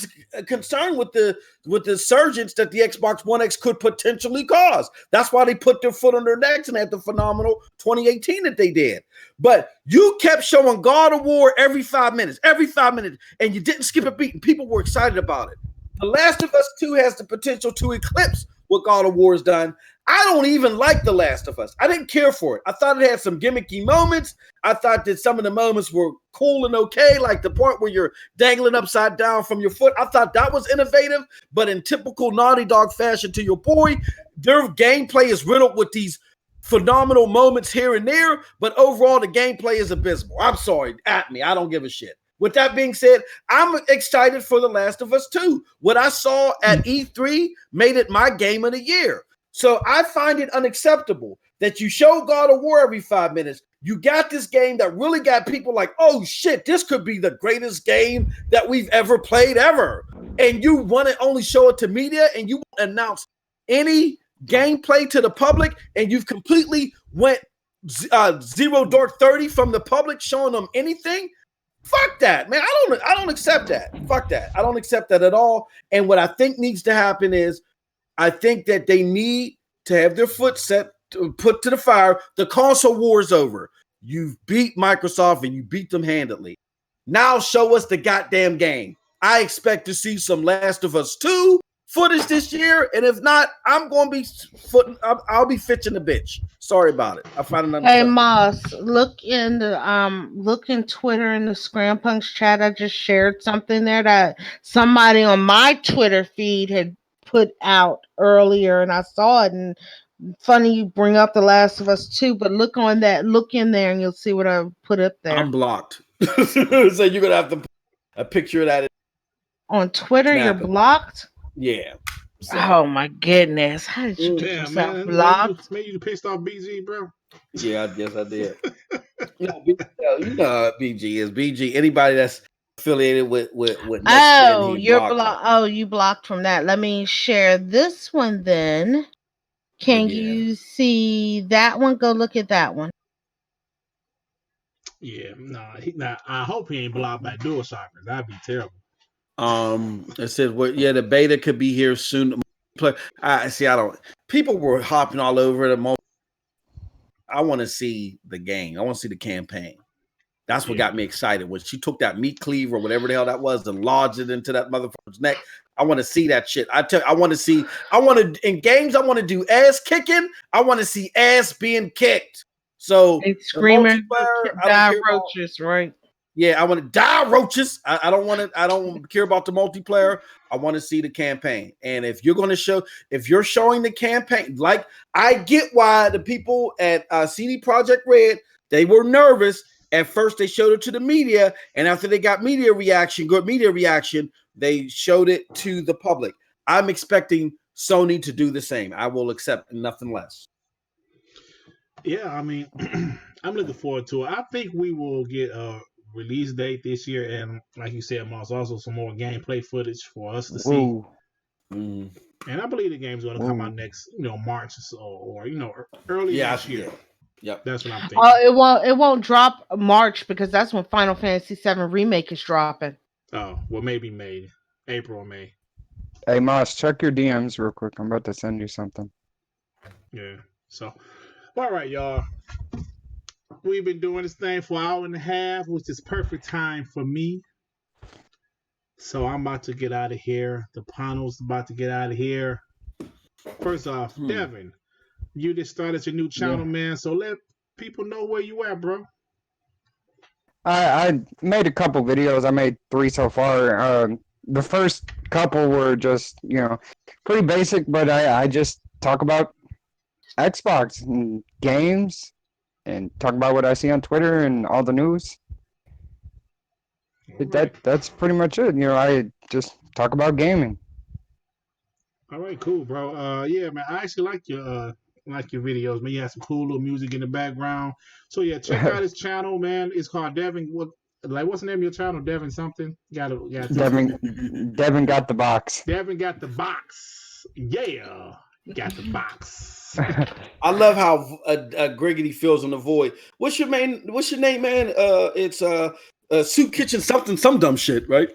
concerned with the surges that the Xbox One X could potentially cause. That's why they put their foot on their necks and had the phenomenal 2018 that they did. But you kept showing God of War every 5 minutes, and you didn't skip a beat, and people were excited about it. The Last of Us 2 has the potential to eclipse what God of War has done. I don't even like The Last of Us. I didn't care for it. I thought it had some gimmicky moments. I thought that some of the moments were cool and okay, like the part where you're dangling upside down from your foot. I thought that was innovative, but in typical Naughty Dog fashion, to your point, their gameplay is riddled with these phenomenal moments here and there, but overall the gameplay is abysmal. I'm sorry, at me. I don't give a shit. With that being said, I'm excited for The Last of Us 2. What I saw at E3 made it my game of the year. So I find it unacceptable that you show God of War every 5 minutes. You got this game that really got people like, oh shit, this could be the greatest game that we've ever played ever. And you want to only show it to media, and you won't announce any gameplay to the public, and you've completely went zero dark 30 from the public showing them anything. Fuck that, man. I don't accept that. Fuck that. I don't accept that at all. And what I think needs to happen is, I think that they need to have their foot put to the fire. The console war is over. You've beat Microsoft and you beat them handily. Now show us the goddamn game. I expect to see some Last of Us 2 footage this year, and if not, I'm going to be I'll be fitching the bitch. Sorry about it. I find it. Hey Moss, look in Twitter in the Scram Punks chat. I just shared something there that somebody on my Twitter feed had put out earlier, and I saw it. And funny you bring up The Last of Us 2, but look in there, and you'll see what I put up there. I'm blocked, so you're gonna have to put a picture of that on Twitter. You're blocked. Yeah. So. Oh my goodness! How did you get yourself blocked? Maybe you pissed off BG, bro. Yeah, I guess I did. You know what BG is. BG. Anybody that's affiliated with oh, you're blocked. Oh, you blocked from that. Let me share this one then. Can you see that one? Go look at that one. Yeah, I hope he ain't blocked by DualShockers. That'd be terrible. It says, well, yeah, the beta could be here soon. People were hopping all over it. I want to see the game. I want to see the campaign. That's what got me excited when she took that meat cleaver or whatever the hell that was and lodged it into that motherfucker's neck. I want to see that shit. I want to in games. I want to do ass kicking. I want to see ass being kicked. So and screaming, die care roaches, right? Yeah, I want to die roaches. I don't want to. I don't care about the multiplayer. I want to see the campaign. And if you're showing the campaign, like I get why the people at CD Projekt Red, they were nervous. At first, they showed it to the media, and after they got good media reaction, they showed it to the public. I'm expecting Sony to do the same. I will accept nothing less. Yeah, I mean, I'm looking forward to it. I think we will get a release date this year, and like you said, Moss, also some more gameplay footage for us to see. And I believe the game's going to come out next, March or early next year. Yep, that's what I'm thinking. It won't drop March because that's when Final Fantasy VII Remake is dropping. Oh, well, maybe May, April or May. Hey, Moss, check your DMs real quick. I'm about to send you something. Yeah. So, all right, y'all. We've been doing this thing for an hour and a half, which is perfect time for me. So I'm about to get out of here. The panel's about to get out of here. First off, Devin, you just started your new channel, man. So let people know where you at, bro. I made a couple videos. I made 3 so far. The first couple were just, pretty basic, but I just talk about Xbox and games and talk about what I see on Twitter and all the news. Right. That's pretty much it. I just talk about gaming. All right, cool, bro. Yeah, man, I actually like your videos, man. You have some cool little music in the background. So yeah, check out his channel, man. It's called Devin. What's the name of your channel? Devin something? Devin got the box. Devin got the box. Yeah, got the box. I love how Griggity feels on the void. What's your name, man? It's Soup Kitchen something, some dumb shit, right?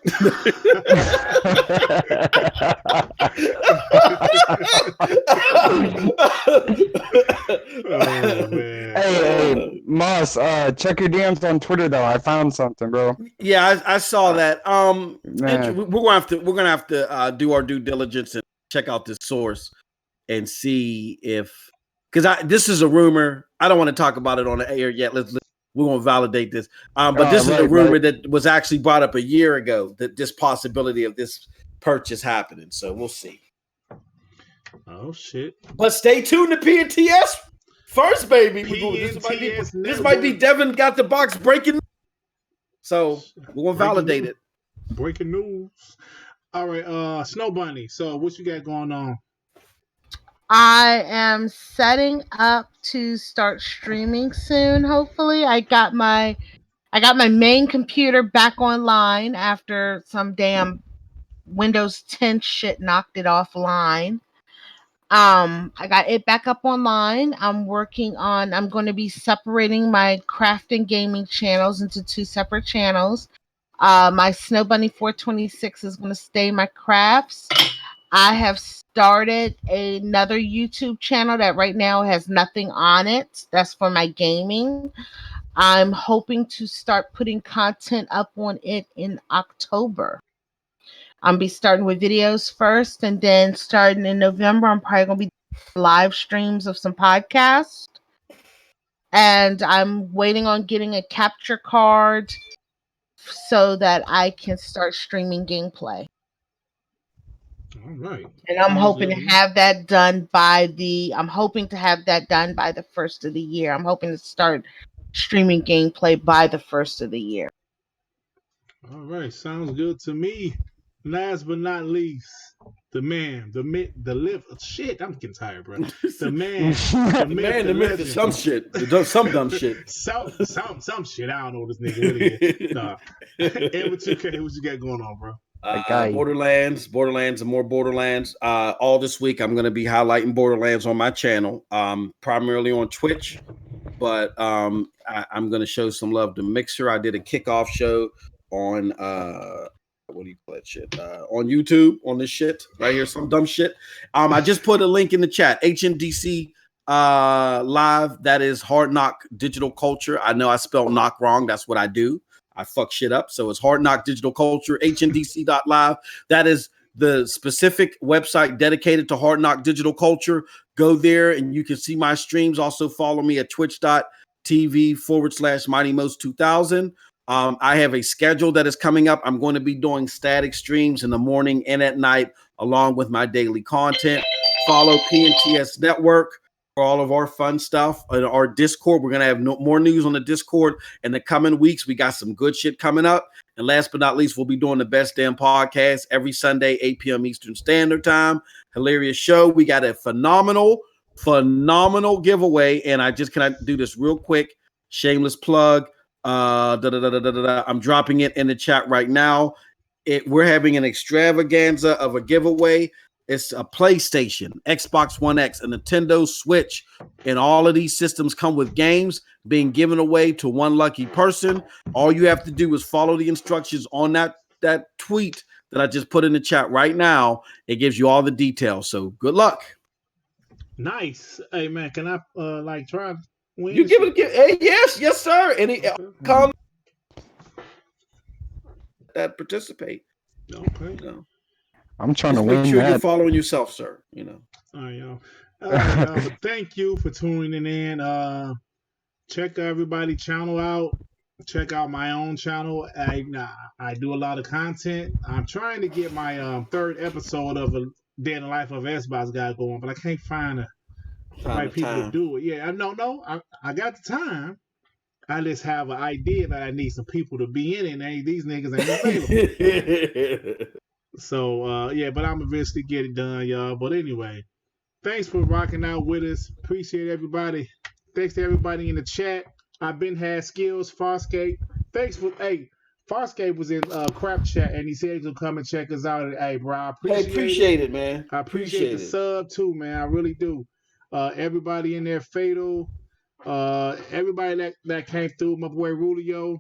Oh, man. Hey, Moss, check your DMs on Twitter though. I found something, bro. Yeah, I saw that. We're gonna have to do our due diligence and check out this source and see if, because this is a rumor. I don't want to talk about it on the air yet. We're going to validate this. But this is a rumor that was actually brought up a year ago, that this possibility of this purchase happening. So we'll see. Oh, shit. But stay tuned to PNTS first, baby. This might be Devin got the box breaking. So we're going to validate it. Breaking news. All right, Snow Bunny. So what you got going on? I am setting up to start streaming soon. Hopefully, I got my main computer back online after some damn Windows 10 shit knocked it offline. I got it back up online. I'm going to be separating my crafting gaming channels into 2 separate channels. My Snow Bunny 426 is going to stay my crafts. I have started another YouTube channel that right now has nothing on it. That's for my gaming. I'm hoping to start putting content up on it in October. I'll be starting with videos first, and then starting in November, I'm probably going to be doing live streams of some podcasts. And I'm waiting on getting a capture card so that I can start streaming gameplay. All right. And I'm hoping to have that done by the first of the year. I'm hoping to start streaming gameplay by the first of the year. All right. Sounds good to me. Last but not least, the man, the myth, the live. Shit, I'm getting tired, bro. The man, the myth, some shit, some dumb shit, some shit. I don't know what this nigga really is. Nah. And what you got going on, bro? Borderlands, and more Borderlands. All this week, I'm going to be highlighting Borderlands on my channel, primarily on Twitch, but I'm going to show some love to Mixer. I did a kickoff show on what do you call that shit? On YouTube, on this shit right here, some dumb shit. I just put a link in the chat, HMDC live. That is Hard Knock Digital Culture. I know I spelled knock wrong. That's what I do. I fuck shit up. So it's Hard Knock Digital Culture, HNDC.live. That is the specific website dedicated to Hard Knock Digital Culture. Go there and you can see my streams. Also follow me at twitch.tv/MightyMost2000. I have a schedule that is coming up. I'm going to be doing static streams in the morning and at night, along with my daily content. Follow PNTS Network for all of our fun stuff. In our Discord, we're going to have more news on the Discord in the coming weeks. We got some good shit coming up. And last but not least, we'll be doing the Best Damn Podcast every Sunday, 8 p.m. Eastern Standard Time. Hilarious show. We got a phenomenal giveaway. And can I do this real quick? Shameless plug. I'm dropping it in the chat right now. We're having an extravaganza of a giveaway. It's a PlayStation, Xbox One X, a Nintendo Switch, and all of these systems come with games being given away to one lucky person. All you have to do is follow the instructions on that tweet that I just put in the chat right now. It gives you all the details. So good luck. Nice. Hey man, can I try to win? You give it. Hey, yes, sir. Any come that participate. Okay. I'm trying to make win sure that. You're following yourself, sir. All right, y'all. But thank you for tuning in. Check everybody's channel out. Check out my own channel. I do a lot of content. I'm trying to get my third episode of A Day in the Life of Xbox guy going, but I can't find the right people to do it. Yeah, I got the time. I just have an idea that I need some people to be in it, and these niggas ain't available. So, but I'm eventually get it done, y'all. But anyway, thanks for rocking out with us. Appreciate everybody. Thanks to everybody in the chat. I've been had skills, Farscape. Thanks for, Farscape was in crap chat, and he said he's going to come and check us out. Hey, bro, I appreciate it, man. I appreciate the sub, too, man. I really do. Everybody in there, Fatal. Everybody that came through, my boy Rulio.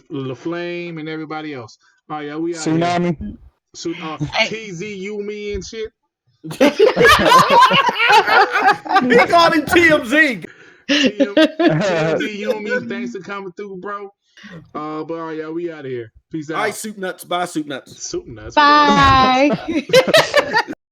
LaFlame and everybody else. All right, we out Tsunami. here. TZ, Yumi and shit. He called him TMZ. TMZ, Yumi, thanks for coming through, bro. But all right, y'all, we out of here. Peace out. All right, Soup Nuts. Bye, Soup Nuts. Soup Nuts. Bye.